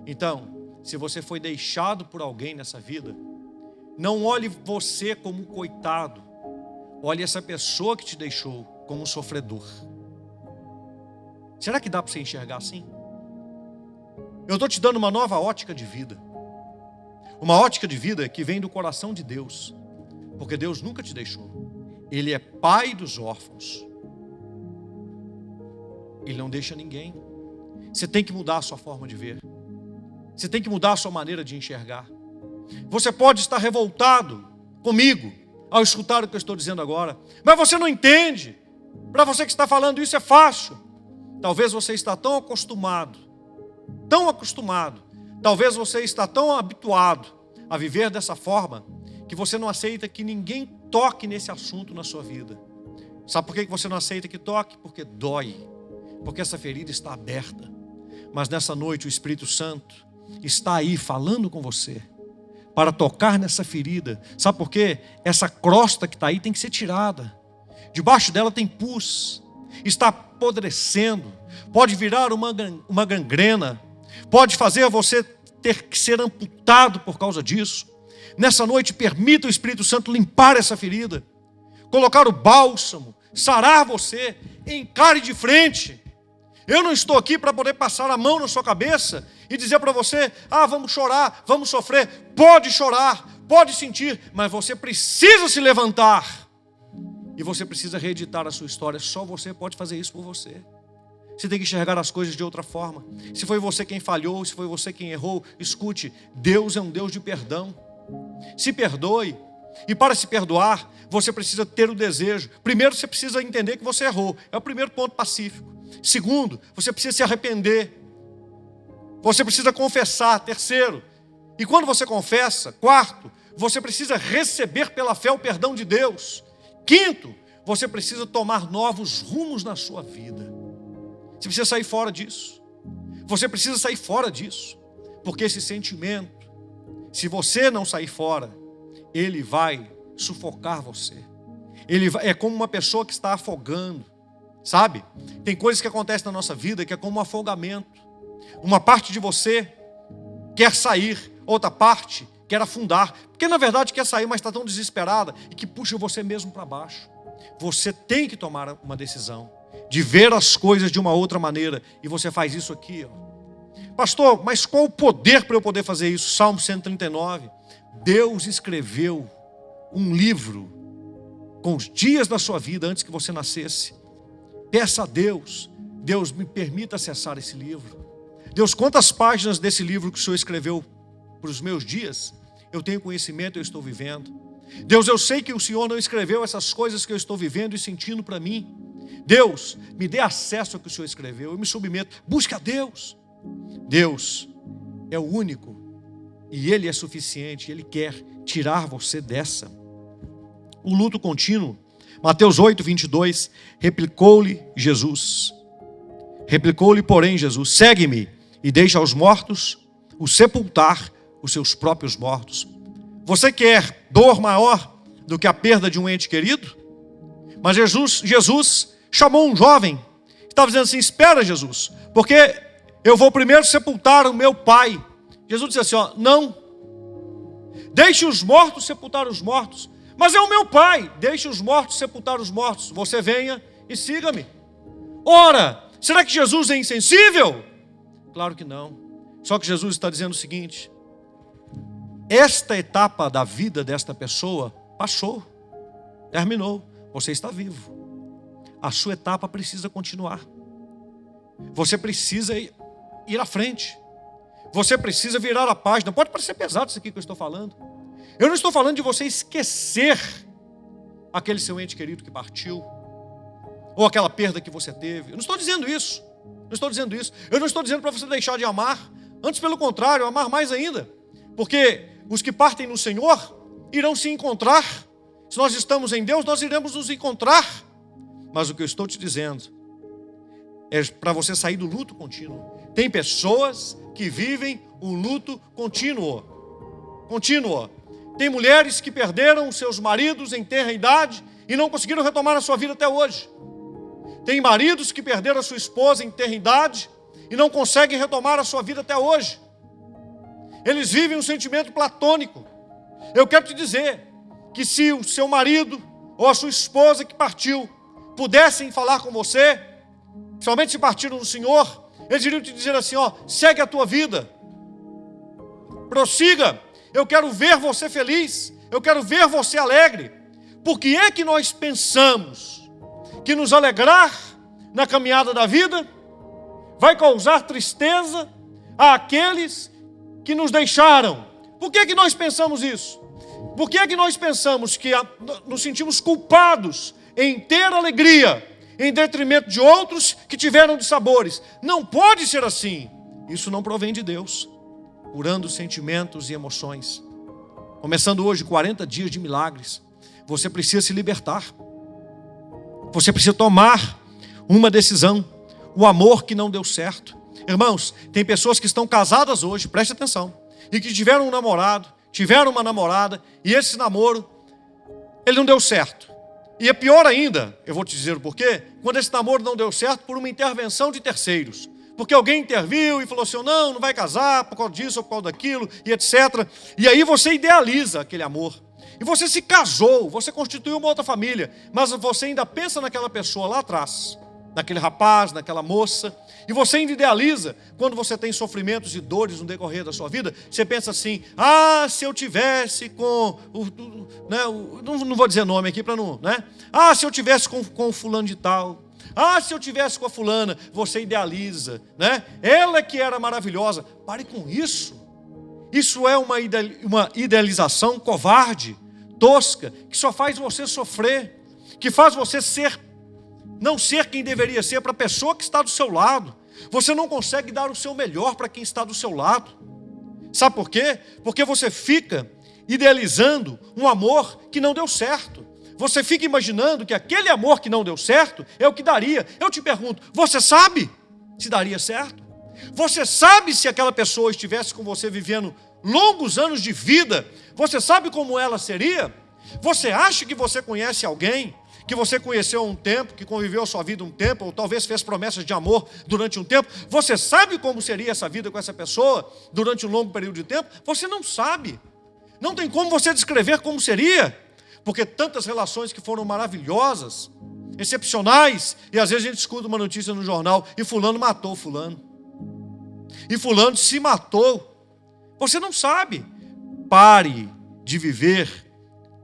Então, se você foi deixado por alguém nessa vida, não olhe você como um coitado. Olhe essa pessoa que te deixou como um sofredor. Será que dá para você enxergar assim? Eu estou te dando uma nova ótica de vida. Uma ótica de vida que vem do coração de Deus. Porque Deus nunca te deixou. Ele é pai dos órfãos. Ele não deixa ninguém. Você tem que mudar a sua forma de ver. Você tem que mudar a sua maneira de enxergar. Você pode estar revoltado comigo ao escutar o que eu estou dizendo agora, mas você não entende. Para você que está falando isso é fácil. Talvez você está tão acostumado, talvez você está tão habituado a viver dessa forma, que você não aceita que ninguém toque nesse assunto na sua vida. Sabe por que você não aceita que toque? Porque dói, porque essa ferida está aberta. Mas nessa noite o Espírito Santo está aí falando com você, para tocar nessa ferida. Sabe por quê? Essa crosta que está aí tem que ser tirada. Debaixo dela tem pus, está apodrecendo, pode virar uma gangrena, pode fazer você ter que ser amputado por causa disso. Nessa noite, permita o Espírito Santo limpar essa ferida, colocar o bálsamo, sarar você, encare de frente. Eu não estou aqui para poder passar a mão na sua cabeça e dizer para você, vamos chorar, vamos sofrer. Pode chorar, pode sentir, mas você precisa se levantar. E você precisa reeditar a sua história. Só você pode fazer isso por você. Você tem que enxergar as coisas de outra forma. Se foi você quem falhou, se foi você quem errou, escute, Deus é um Deus de perdão. Se perdoe. E para se perdoar, você precisa ter o desejo. Primeiro, você precisa entender que você errou. É o primeiro ponto pacífico. Segundo, você precisa se arrepender. Você precisa confessar. Terceiro, e quando você confessa, quarto, você precisa receber pela fé o perdão de Deus. Quinto, você precisa tomar novos rumos na sua vida. Você precisa sair fora disso. Você precisa sair fora disso. Porque esse sentimento, se você não sair fora, ele vai sufocar você. É como uma pessoa que está afogando. Sabe? Tem coisas que acontecem na nossa vida que é como um afogamento. Uma parte de você quer sair, outra parte quer afundar. Porque na verdade quer sair, mas está tão desesperada e que puxa você mesmo para baixo. Você tem que tomar uma decisão de ver as coisas de uma outra maneira. E você faz isso aqui, ó. Pastor, mas qual o poder para eu poder fazer isso? Salmo 139. Deus escreveu um livro com os dias da sua vida antes que você nascesse. Peça a Deus, Deus me permita acessar esse livro. Deus, quantas páginas desse livro que o Senhor escreveu para os meus dias, eu tenho conhecimento, eu estou vivendo. Deus, eu sei que o Senhor não escreveu essas coisas que eu estou vivendo e sentindo para mim. Deus, me dê acesso ao que o Senhor escreveu, eu me submeto. Busque a Deus. Deus é o único e Ele é suficiente. Ele quer tirar você dessa. O luto contínuo. Mateus 8, 22. Replicou-lhe, porém, Jesus: segue-me e deixa aos mortos o sepultar os seus próprios mortos. Você quer dor maior do que a perda de um ente querido? Mas Jesus chamou um jovem, estava dizendo assim: espera, Jesus, porque eu vou primeiro sepultar o meu pai. Jesus disse assim, não, deixe os mortos sepultar os mortos. Mas é o meu pai, deixe os mortos sepultar os mortos. Você venha e siga-me. Ora, será que Jesus é insensível? Claro que não. Só que Jesus está dizendo o seguinte: esta etapa da vida desta pessoa passou, terminou. Você está vivo. A sua etapa precisa continuar. Você precisa ir à frente. Você precisa virar a página. Pode parecer pesado isso aqui que eu estou falando. Eu não estou falando de você esquecer aquele seu ente querido que partiu, ou aquela perda que você teve. Eu não estou dizendo isso. Não estou dizendo isso. Eu não estou dizendo para você deixar de amar. Antes, pelo contrário, amar mais ainda. Porque os que partem no Senhor irão se encontrar. Se nós estamos em Deus, nós iremos nos encontrar. Mas o que eu estou te dizendo é para você sair do luto contínuo. Tem pessoas que vivem um luto contínuo. Tem mulheres que perderam seus maridos em tenra idade e não conseguiram retomar a sua vida até hoje. Tem maridos que perderam a sua esposa em tenra idade e não conseguem retomar a sua vida até hoje. Eles vivem um sentimento platônico. Eu quero te dizer que se o seu marido ou a sua esposa que partiu pudessem falar com você, somente se partiram no Senhor, eles iriam te dizer assim, segue a tua vida, prossiga, eu quero ver você feliz, eu quero ver você alegre. Por que é que nós pensamos que nos alegrar na caminhada da vida vai causar tristeza àqueles que nos deixaram? Por que é que nós pensamos isso? Por que é que nós pensamos que nos sentimos culpados em ter alegria em detrimento de outros que tiveram dissabores? Não pode ser assim. Isso não provém de Deus. Curando sentimentos e emoções. Começando hoje 40 dias de milagres. Você precisa se libertar. Você precisa tomar uma decisão. O amor que não deu certo. Irmãos, tem pessoas que estão casadas hoje, preste atenção, e que tiveram um namorado, tiveram uma namorada, e esse namoro, ele não deu certo. E é pior ainda, eu vou te dizer o porquê, quando esse namoro não deu certo por uma intervenção de terceiros. Porque alguém interviu e falou assim, não vai casar por causa disso ou por causa daquilo, e etc. E aí você idealiza aquele amor. E você se casou, você constituiu uma outra família, mas você ainda pensa naquela pessoa lá atrás. naquele rapaz, naquela moça, e você ainda idealiza, quando você tem sofrimentos e dores no decorrer da sua vida, você pensa assim, se eu tivesse com, não vou dizer nome aqui para não, né? Se eu tivesse com o fulano de tal, se eu tivesse com a fulana, você idealiza, né? Ela que era maravilhosa. Pare com isso. Isso é uma idealização covarde, tosca, que só faz você sofrer, que faz você não ser quem deveria ser para a pessoa que está do seu lado. Você não consegue dar o seu melhor para quem está do seu lado. Sabe por quê? Porque você fica idealizando um amor que não deu certo. Você fica imaginando que aquele amor que não deu certo é o que daria. Eu te pergunto, você sabe se daria certo? Você sabe se aquela pessoa estivesse com você vivendo longos anos de vida? Você sabe como ela seria? Você acha que você conhece alguém que você conheceu há um tempo, que conviveu a sua vida um tempo, ou talvez fez promessas de amor durante um tempo? Você sabe como seria essa vida com essa pessoa durante um longo período de tempo? Você não sabe. Não tem como você descrever como seria, porque tantas relações que foram maravilhosas, excepcionais, e às vezes a gente escuta uma notícia no jornal, e fulano matou fulano, e fulano se matou. Você não sabe. Pare de viver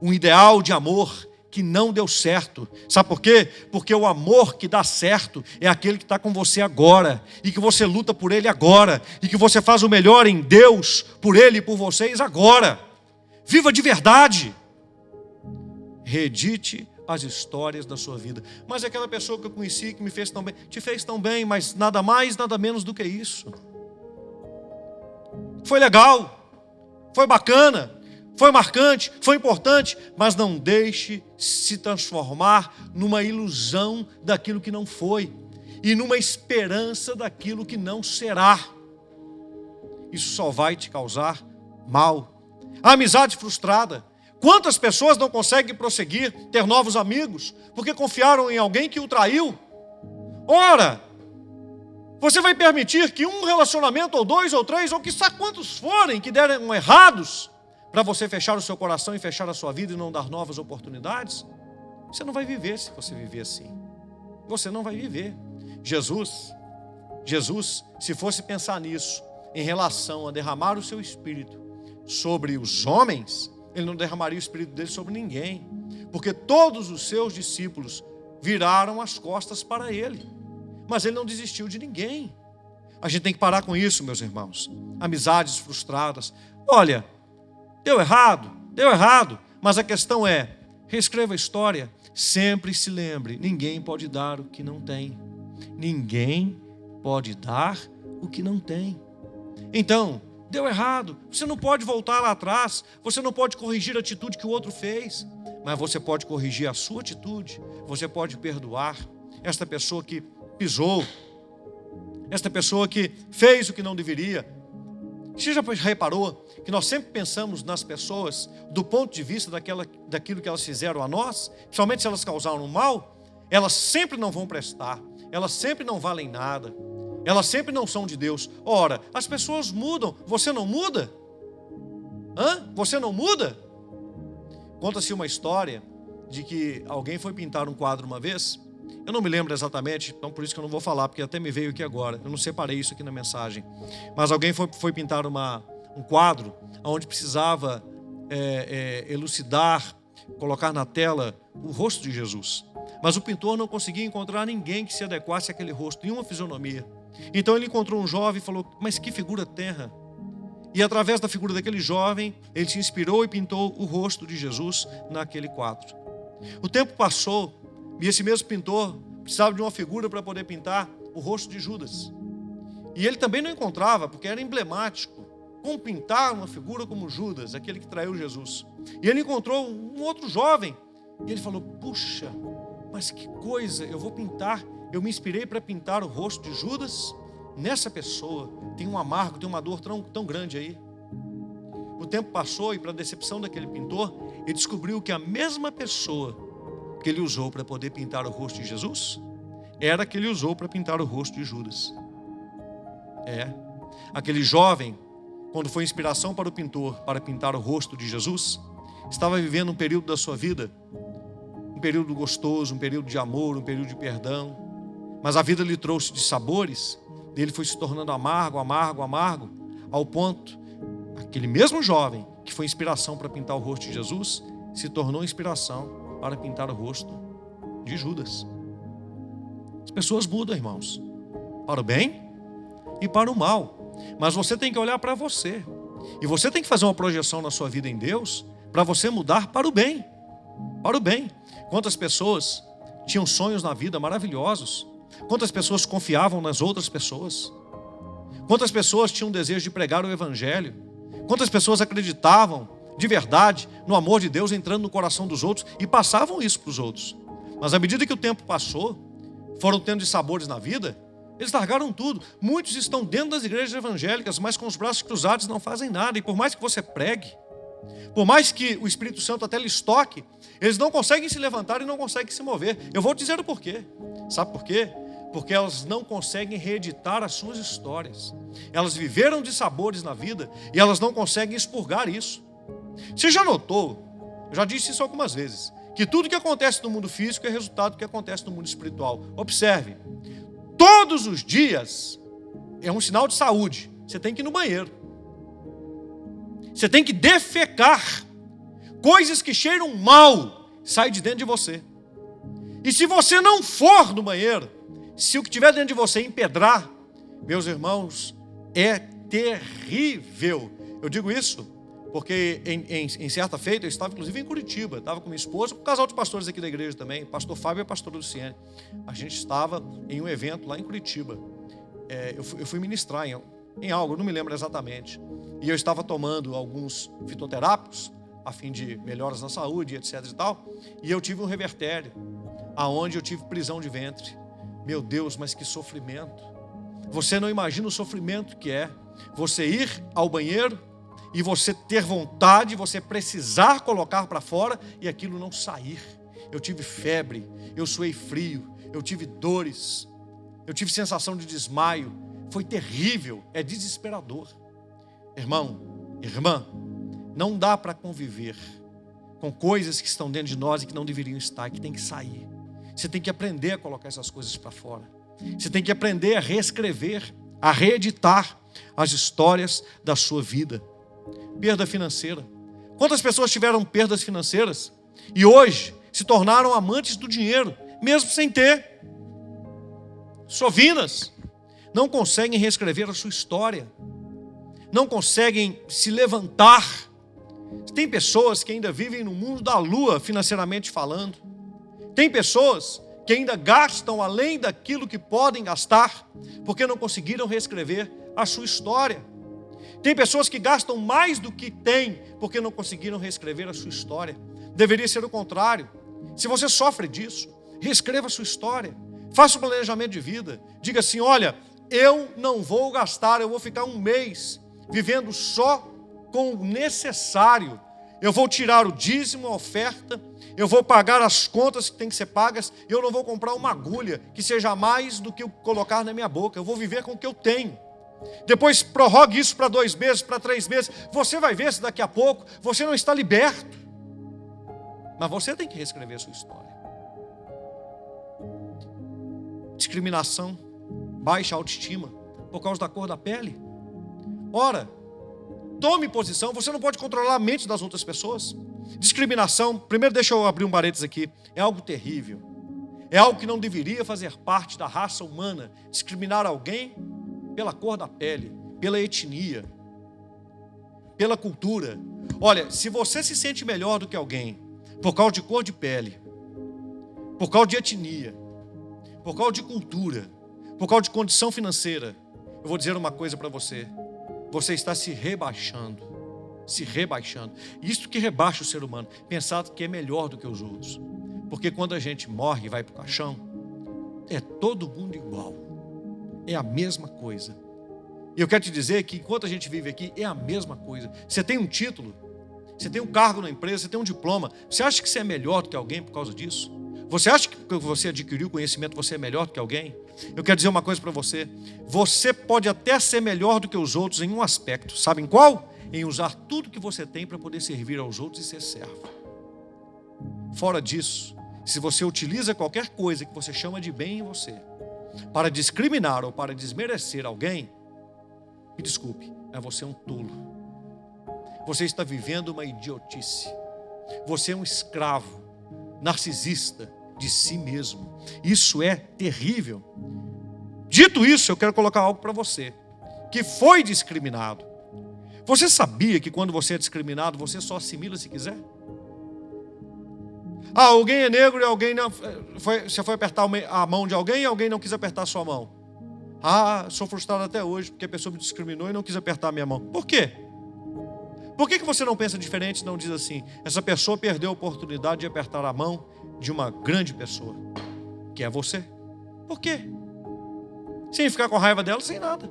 um ideal de amor que não deu certo. Sabe por quê? Porque o amor que dá certo é aquele que está com você agora, e que você luta por ele agora, e que você faz o melhor em Deus, por ele e por vocês agora. Viva de verdade. Reedite as histórias da sua vida. Mas aquela pessoa que eu conheci, que me fez tão bem, te fez tão bem, mas nada mais, nada menos do que isso. Foi legal, foi bacana, foi marcante, foi importante, mas não deixe se transformar numa ilusão daquilo que não foi e numa esperança daquilo que não será. Isso só vai te causar mal. A amizade frustrada. Quantas pessoas não conseguem prosseguir, ter novos amigos, porque confiaram em alguém que o traiu? Ora, você vai permitir que um relacionamento, ou dois, ou três, ou quiçá quantos forem que deram errados, para você fechar o seu coração e fechar a sua vida e não dar novas oportunidades? Você não vai viver se você viver assim. Você não vai viver. Jesus, se fosse pensar nisso, em relação a derramar o seu Espírito sobre os homens, ele não derramaria o Espírito dele sobre ninguém, porque todos os seus discípulos viraram as costas para ele, mas ele não desistiu de ninguém. A gente tem que parar com isso, meus irmãos. Amizades frustradas. Olha, deu errado, mas a questão é, reescreva a história, sempre se lembre, ninguém pode dar o que não tem. Ninguém pode dar o que não tem. Então, deu errado, você não pode voltar lá atrás, você não pode corrigir a atitude que o outro fez, mas você pode corrigir a sua atitude, você pode perdoar esta pessoa que pisou, esta pessoa que fez o que não deveria. Você já reparou que nós sempre pensamos nas pessoas do ponto de vista daquilo que elas fizeram a nós, principalmente se elas causaram um mal? Elas sempre não vão prestar, elas sempre não valem nada, elas sempre não são de Deus. Ora, as pessoas mudam, você não muda? Você não muda? Conta-se uma história de que alguém foi pintar um quadro uma vez. Eu não me lembro exatamente, então por isso que eu não vou falar, porque até me veio aqui agora. Eu não separei isso aqui na mensagem. Mas alguém foi pintar um quadro onde precisava elucidar, colocar na tela o rosto de Jesus. Mas o pintor não conseguia encontrar ninguém que se adequasse àquele rosto, nenhuma fisionomia. Então ele encontrou um jovem e falou, mas que figura tenra. E através da figura daquele jovem, ele se inspirou e pintou o rosto de Jesus naquele quadro. O tempo passou e esse mesmo pintor precisava de uma figura para poder pintar o rosto de Judas. E ele também não encontrava, porque era emblemático. Como pintar uma figura como Judas, aquele que traiu Jesus? E ele encontrou um outro jovem. E ele falou, puxa, mas que coisa, eu vou pintar. Eu me inspirei para pintar o rosto de Judas nessa pessoa. Tem um amargo, tem uma dor tão grande aí. O tempo passou e, para a decepção daquele pintor, ele descobriu que a mesma pessoa que ele usou para poder pintar o rosto de Jesus era a que ele usou para pintar o rosto de Judas. Aquele jovem, quando foi inspiração para o pintor para pintar o rosto de Jesus, estava vivendo um período da sua vida, um período gostoso, um período de amor, um período de perdão, Mas a vida lhe trouxe de sabores, ele foi se tornando amargo, amargo, amargo, ao ponto, aquele mesmo jovem que foi inspiração para pintar o rosto de Jesus, se tornou inspiração para pintar o rosto de Judas. As pessoas mudam, irmãos, para o bem e para o mal. Mas você tem que olhar para você. E você tem que fazer uma projeção na sua vida em Deus para você mudar para o bem. Para o bem. Quantas pessoas tinham sonhos na vida maravilhosos? Quantas pessoas confiavam nas outras pessoas? Quantas pessoas tinham desejo de pregar o Evangelho? Quantas pessoas acreditavam de verdade no amor de Deus entrando no coração dos outros e passavam isso para os outros? Mas à medida que o tempo passou, foram tendo dissabores na vida, eles largaram tudo. Muitos estão dentro das igrejas evangélicas, mas com os braços cruzados não fazem nada. E por mais que você pregue, por mais que o Espírito Santo até lhes toque, eles não conseguem se levantar e não conseguem se mover. Eu vou te dizer o porquê. Sabe por quê? Porque elas não conseguem reeditar as suas histórias. Elas viveram dissabores na vida e elas não conseguem expurgar isso. Você já notou, eu já disse isso algumas vezes, que tudo que acontece no mundo físico é resultado do que acontece no mundo espiritual. Observe, todos os dias é um sinal de saúde. Você tem que ir no banheiro. Você tem que defecar. Coisas que cheiram mal saem de dentro de você. E se você não for no banheiro, se o que tiver dentro de você empedrar, meus irmãos, é terrível. Eu digo isso porque em certa feita eu estava inclusive em Curitiba, estava com minha esposa, com um casal de pastores aqui da igreja também, pastor Fábio e a pastora Luciene. A gente estava em um evento lá em Curitiba. Eu fui ministrar em algo, eu não me lembro exatamente. E eu estava tomando alguns fitoterápicos a fim de melhoras na saúde, etc e tal. E eu tive um revertério, aonde eu tive prisão de ventre. Meu Deus, mas que sofrimento. Você não imagina o sofrimento que é você ir ao banheiro e você ter vontade, você precisar colocar para fora e aquilo não sair. Eu tive febre, eu suei frio, eu tive dores, eu tive sensação de desmaio. Foi terrível, é desesperador. Irmão, irmã, não dá para conviver com coisas que estão dentro de nós e que não deveriam estar, que tem que sair. Você tem que aprender a colocar essas coisas para fora. Você tem que aprender a reescrever, a reeditar as histórias da sua vida. Perda financeira. Quantas pessoas tiveram perdas financeiras e hoje se tornaram amantes do dinheiro, mesmo sem ter? Sovinas. Não conseguem reescrever a sua história. Não conseguem se levantar. Tem pessoas que ainda vivem no mundo da lua, financeiramente falando. Tem pessoas que ainda gastam além daquilo que podem gastar, porque não conseguiram reescrever a sua história. Tem pessoas que gastam mais do que têm, porque não conseguiram reescrever a sua história. Deveria ser o contrário. Se você sofre disso, reescreva a sua história. Faça um planejamento de vida. Diga assim, olha, eu não vou gastar, eu vou ficar um mês vivendo só com o necessário. Eu vou tirar o dízimo, a oferta, eu vou pagar as contas que têm que ser pagas, eu não vou comprar uma agulha que seja mais do que eu colocar na minha boca, eu vou viver com o que eu tenho. Depois prorrogue isso para 2 meses, para 3 meses, você vai ver se daqui a pouco você não está liberto. Mas você tem que reescrever a sua história. Discriminação, baixa autoestima, por causa da cor da pele. Ora, tome posição, você não pode controlar a mente das outras pessoas. Discriminação, primeiro deixa eu abrir um parênteses aqui, é algo terrível. É algo que não deveria fazer parte da raça humana. Discriminar alguém pela cor da pele, pela etnia, pela cultura. Olha, se você se sente melhor do que alguém por causa de cor de pele, por causa de etnia, por causa de cultura, por causa de condição financeira, eu vou dizer uma coisa para você. Você está se rebaixando. Se rebaixando. Isso que rebaixa o ser humano. Pensar que é melhor do que os outros. Porque quando a gente morre e vai para o caixão, é todo mundo igual. É a mesma coisa. E eu quero te dizer que enquanto a gente vive aqui, é a mesma coisa. Você tem um título, você tem um cargo na empresa, você tem um diploma. Você acha que você é melhor do que alguém por causa disso? Você acha que você adquiriu conhecimento, você é melhor do que alguém? Eu quero dizer uma coisa para você. Você pode até ser melhor do que os outros em um aspecto. Sabe em qual? Em usar tudo que você tem para poder servir aos outros e ser servo. Fora disso, se você utiliza qualquer coisa que você chama de bem em você, para discriminar ou para desmerecer alguém, me desculpe, mas você é um tolo. Você está vivendo uma idiotice. Você é um escravo, narcisista de si mesmo. Isso é terrível. Dito isso, eu quero colocar algo para você, que foi discriminado. Você sabia que quando você é discriminado, você só assimila se quiser? Alguém é negro e alguém não você foi apertar a mão de alguém e alguém não quis apertar a sua mão. Sou frustrado até hoje porque a pessoa me discriminou e não quis apertar a minha mão. Por quê? Por que você não pensa diferente e não diz assim: essa pessoa perdeu a oportunidade de apertar a mão de uma grande pessoa, que é você? Por quê? Sem ficar com raiva dela, sem nada.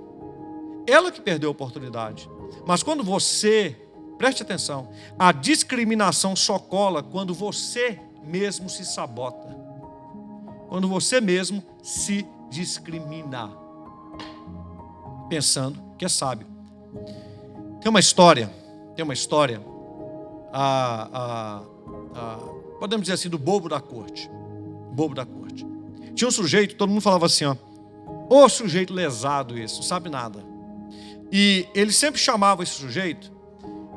Ela que perdeu a oportunidade. Mas quando você, preste atenção, a discriminação só cola quando você mesmo se sabota. Quando você mesmo se discrimina, pensando que é sábio. Tem uma história, podemos dizer assim, do bobo da corte. Bobo da corte. Tinha um sujeito, todo mundo falava assim, ô sujeito lesado esse, não sabe nada. E ele sempre chamava esse sujeito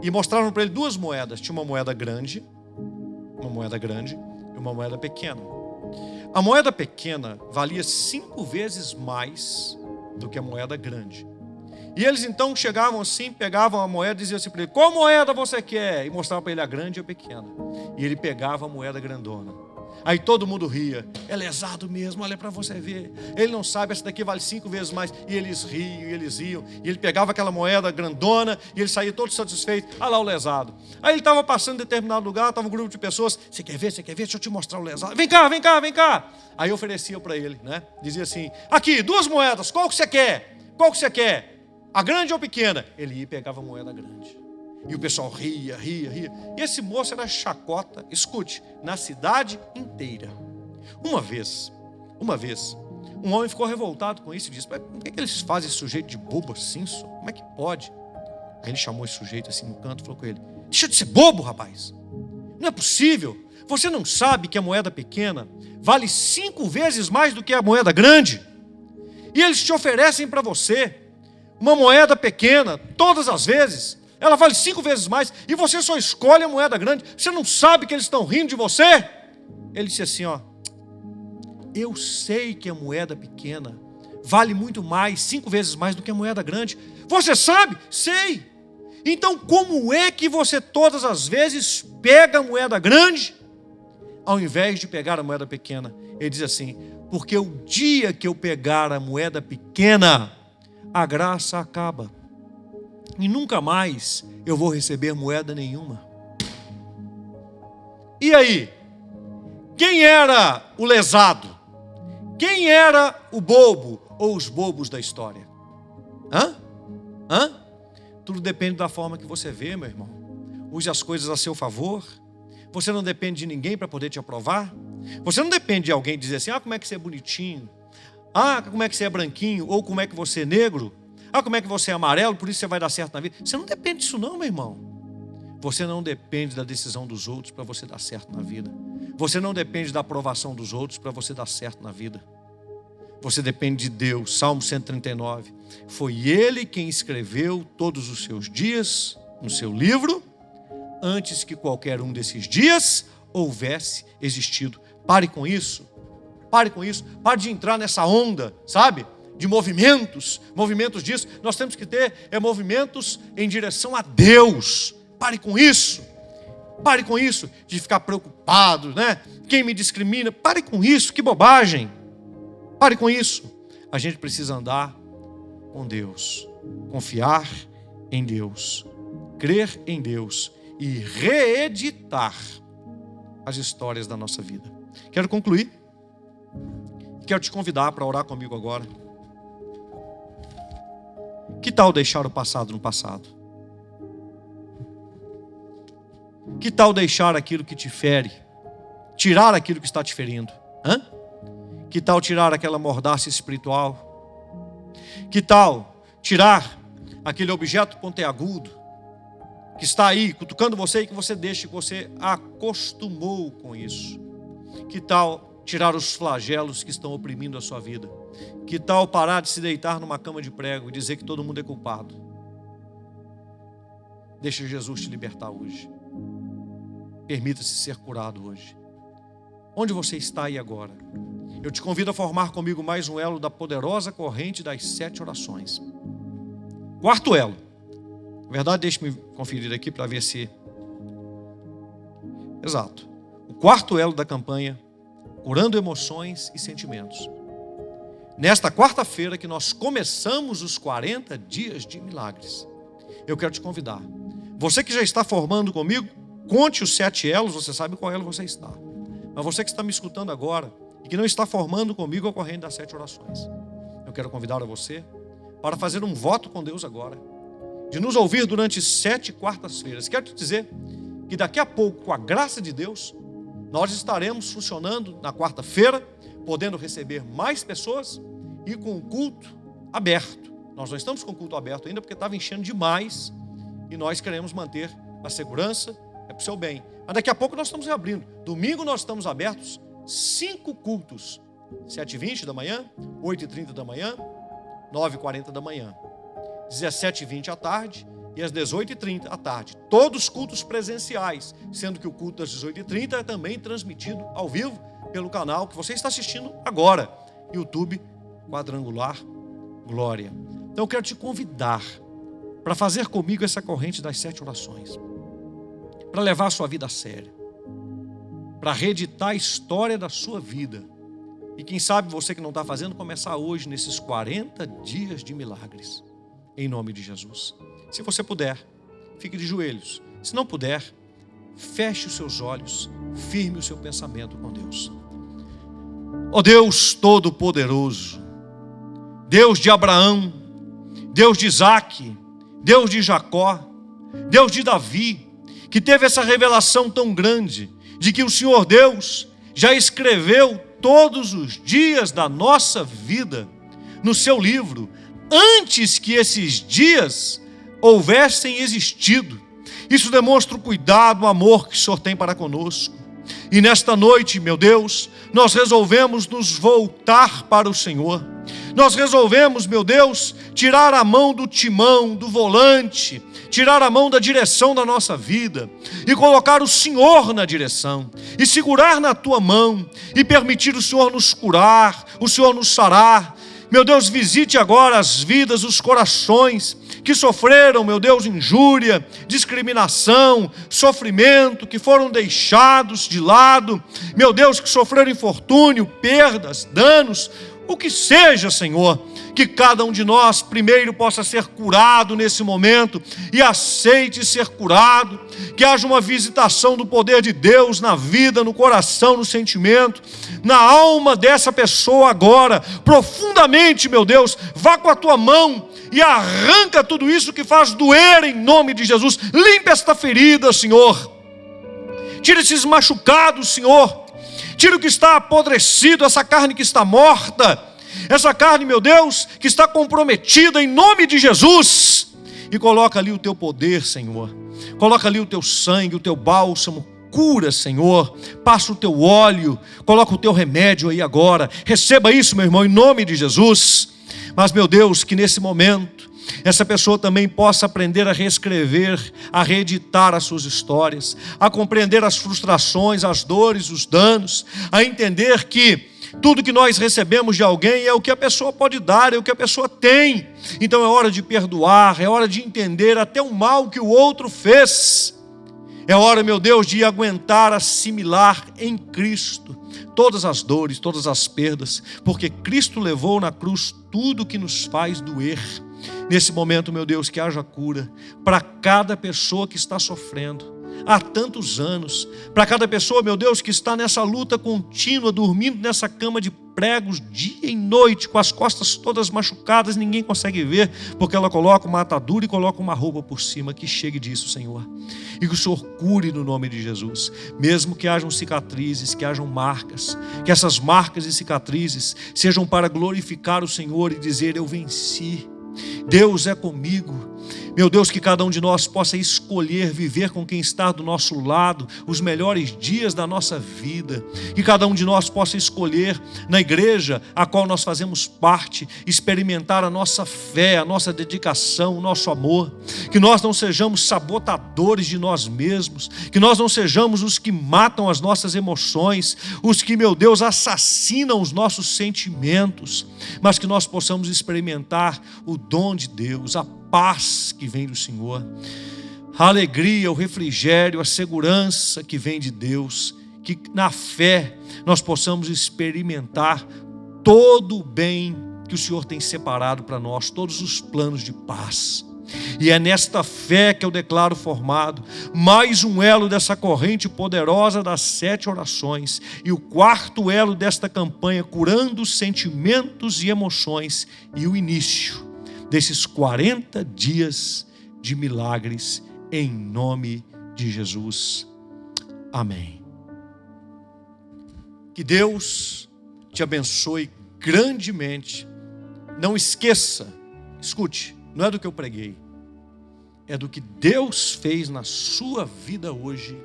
e mostravam para ele duas moedas. Tinha uma moeda grande e uma moeda pequena. A moeda pequena valia 5 vezes mais do que a moeda grande. E eles então chegavam assim, pegavam a moeda e diziam assim para ele: qual moeda você quer? E mostravam para ele a grande e a pequena. E ele pegava a moeda grandona. Aí todo mundo ria: é lesado mesmo, olha para você ver. Ele não sabe, essa daqui vale 5 vezes mais. E eles riam, e eles iam. E ele pegava aquela moeda grandona e ele saía todo satisfeito. Ah lá o lesado. Aí ele estava passando em determinado lugar, estava um grupo de pessoas: você quer ver? Deixa eu te mostrar o lesado. Vem cá. Aí oferecia para ele, né? Dizia assim: aqui, 2 moedas, qual que você quer? A grande ou a pequena? Ele ia e pegava a moeda grande. E o pessoal ria. E esse moço era chacota, escute, na cidade inteira. Uma vez, um homem ficou revoltado com isso e disse: por que eles fazem esse sujeito de bobo assim? Como é que pode? Aí ele chamou esse sujeito assim no canto e falou com ele: deixa de ser bobo, rapaz. Não é possível. Você não sabe que a moeda pequena vale 5 vezes mais do que a moeda grande? E eles te oferecem para você uma moeda pequena, todas as vezes, ela vale 5 vezes mais, e você só escolhe a moeda grande. Você não sabe que eles estão rindo de você? Ele disse assim: eu sei que a moeda pequena vale muito mais, 5 vezes mais do que a moeda grande. Você sabe? Sei. Então como é que você todas as vezes pega a moeda grande, ao invés de pegar a moeda pequena? Ele diz assim: porque o dia que eu pegar a moeda pequena, a graça acaba. E nunca mais eu vou receber moeda nenhuma. E aí? Quem era o lesado? Quem era o bobo ou os bobos da história? Tudo depende da forma que você vê, meu irmão. Use as coisas a seu favor. Você não depende de ninguém para poder te aprovar. Você não depende de alguém dizer assim: como é que você é bonitinho? Como é que você é branquinho? Ou como é que você é negro? Como é que você é amarelo, por isso você vai dar certo na vida? Você não depende disso não, meu irmão. Você não depende da decisão dos outros para você dar certo na vida. Você não depende da aprovação dos outros para você dar certo na vida. Você depende de Deus. Salmo 139. Foi Ele quem escreveu todos os seus dias no seu livro, antes que qualquer um desses dias houvesse existido. Pare com isso. Pare de entrar nessa onda, sabe? De movimentos disso. Nós temos que ter movimentos em direção a Deus. Pare com isso, de ficar preocupado, né? Quem me discrimina? Pare com isso, que bobagem. Pare com isso. A gente precisa andar com Deus, confiar em Deus, crer em Deus e reeditar as histórias da nossa vida. Quero concluir. Quero te convidar para orar comigo agora. Que tal deixar o passado no passado? Que tal deixar aquilo que te fere? Tirar aquilo que está te ferindo? Que tal tirar aquela mordaça espiritual? Que tal tirar aquele objeto pontiagudo que está aí cutucando você e que você deixa, que você acostumou com isso? Que tal tirar os flagelos que estão oprimindo a sua vida? Que tal parar de se deitar numa cama de prego e dizer que todo mundo é culpado? Deixa Jesus te libertar hoje. Permita-se ser curado hoje. Onde você está aí agora? Eu te convido a formar comigo mais um elo da poderosa corrente das 7 orações. Quarto elo. Na verdade, deixe-me conferir aqui para ver se... Exato. O quarto elo da campanha, curando emoções e sentimentos. Nesta quarta-feira que nós começamos os 40 dias de milagres, eu quero te convidar. Você que já está formando comigo, conte os 7 elos, você sabe qual elo você está. Mas você que está me escutando agora e que não está formando comigo a corrente das 7 orações, eu quero convidar a você para fazer um voto com Deus agora, de nos ouvir durante 7 quartas-feiras. Quero te dizer que daqui a pouco, com a graça de Deus, nós estaremos funcionando na quarta-feira, podendo receber mais pessoas e com o culto aberto. Nós não estamos com o culto aberto ainda porque estava enchendo demais e nós queremos manter a segurança, é para o seu bem. Mas daqui a pouco nós estamos reabrindo. Domingo nós estamos abertos, 5 cultos, 7h20 da manhã, 8h30 da manhã, 9h40 da manhã, 17h20 à tarde e às 18h30 à tarde. Todos cultos presenciais, sendo que o culto das 18h30 é também transmitido ao vivo pelo canal que você está assistindo agora, YouTube Quadrangular Glória. Então eu quero te convidar para fazer comigo essa corrente das 7 orações, para levar a sua vida a sério, para reeditar a história da sua vida. E quem sabe você que não está fazendo, começar hoje nesses 40 dias de milagres, em nome de Jesus. Se você puder, fique de joelhos. Se não puder, feche os seus olhos, firme o seu pensamento com Deus. Ó Deus Todo-Poderoso, Deus de Abraão, Deus de Isaque, Deus de Jacó, Deus de Davi, que teve essa revelação tão grande de que o Senhor Deus já escreveu todos os dias da nossa vida no seu livro, antes que esses dias houvessem existido. Isso demonstra o cuidado, o amor que o Senhor tem para conosco. E nesta noite, meu Deus, nós resolvemos nos voltar para o Senhor. Nós resolvemos, meu Deus, tirar a mão do timão, do volante, tirar a mão da direção da nossa vida e colocar o Senhor na direção e segurar na tua mão e permitir o Senhor nos curar, o Senhor nos sarar. Meu Deus, visite agora as vidas, os corações que sofreram, meu Deus, injúria, discriminação, sofrimento, que foram deixados de lado, meu Deus, que sofreram infortúnio, perdas, danos, o que seja, Senhor, que cada um de nós primeiro possa ser curado nesse momento e aceite ser curado, que haja uma visitação do poder de Deus na vida, no coração, no sentimento, na alma dessa pessoa agora, profundamente, meu Deus, vá com a tua mão e arranca tudo isso que faz doer em nome de Jesus. Limpa esta ferida, Senhor. Tira esses machucados, Senhor. Tira o que está apodrecido, essa carne que está morta, essa carne, meu Deus, que está comprometida em nome de Jesus. E coloca ali o teu poder, Senhor. Coloca ali o teu sangue, o teu bálsamo. Cura, Senhor. Passa o teu óleo. Coloca o teu remédio aí agora. Receba isso, meu irmão, em nome de Jesus. Mas, meu Deus, que nesse momento essa pessoa também possa aprender a reescrever, a reeditar as suas histórias, a compreender as frustrações, as dores, os danos, a entender que tudo que nós recebemos de alguém é o que a pessoa pode dar, é o que a pessoa tem. Então é hora de perdoar, é hora de entender até o mal que o outro fez. É hora, meu Deus, de aguentar, assimilar em Cristo todas as dores, todas as perdas, porque Cristo levou na cruz tudo que nos faz doer. Nesse momento, meu Deus, que haja cura para cada pessoa que está sofrendo há tantos anos, para cada pessoa, meu Deus, que está nessa luta contínua, dormindo nessa cama de pregos dia e noite, com as costas todas machucadas, ninguém consegue ver, porque ela coloca uma atadura e coloca uma roupa por cima. Que chegue disso, Senhor, e que o Senhor cure no nome de Jesus, mesmo que hajam cicatrizes, que hajam marcas, que essas marcas e cicatrizes sejam para glorificar o Senhor e dizer: eu venci, Deus é comigo. Meu Deus, que cada um de nós possa escolher viver com quem está do nosso lado os melhores dias da nossa vida. Que cada um de nós possa escolher na igreja a qual nós fazemos parte, experimentar a nossa fé, a nossa dedicação, o nosso amor. Que nós não sejamos sabotadores de nós mesmos. Que nós não sejamos os que matam as nossas emoções, os que, meu Deus, assassinam os nossos sentimentos. Mas que nós possamos experimentar o dom de Deus, a paz que vem do Senhor, a alegria, o refrigério, a segurança que vem de Deus, que na fé nós possamos experimentar todo o bem que o Senhor tem separado para nós, todos os planos de paz. E é nesta fé que eu declaro formado mais um elo dessa corrente poderosa das 7 orações e o 4º elo desta campanha, curando sentimentos e emoções, e o início desses 40 dias de milagres, em nome de Jesus. Amém. Que Deus te abençoe grandemente. Não esqueça, escute, não é do que eu preguei, é do que Deus fez na sua vida hoje,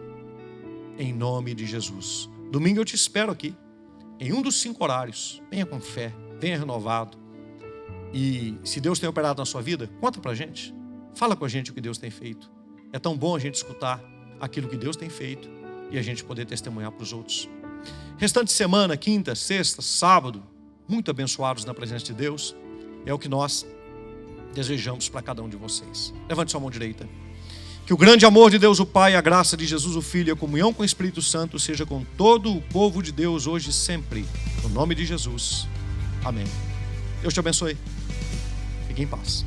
em nome de Jesus. Domingo eu te espero aqui, em um dos 5 horários. Venha com fé, venha renovado. E se Deus tem operado na sua vida, conta pra gente. Fala com a gente o que Deus tem feito. É tão bom a gente escutar aquilo que Deus tem feito e a gente poder testemunhar para os outros. Restante semana, quinta, sexta, sábado, muito abençoados na presença de Deus. É o que nós desejamos para cada um de vocês. Levante sua mão direita. Que o grande amor de Deus o Pai, a graça de Jesus o Filho e a comunhão com o Espírito Santo seja com todo o povo de Deus hoje e sempre. No nome de Jesus. Amém. Deus te abençoe. Fique em paz.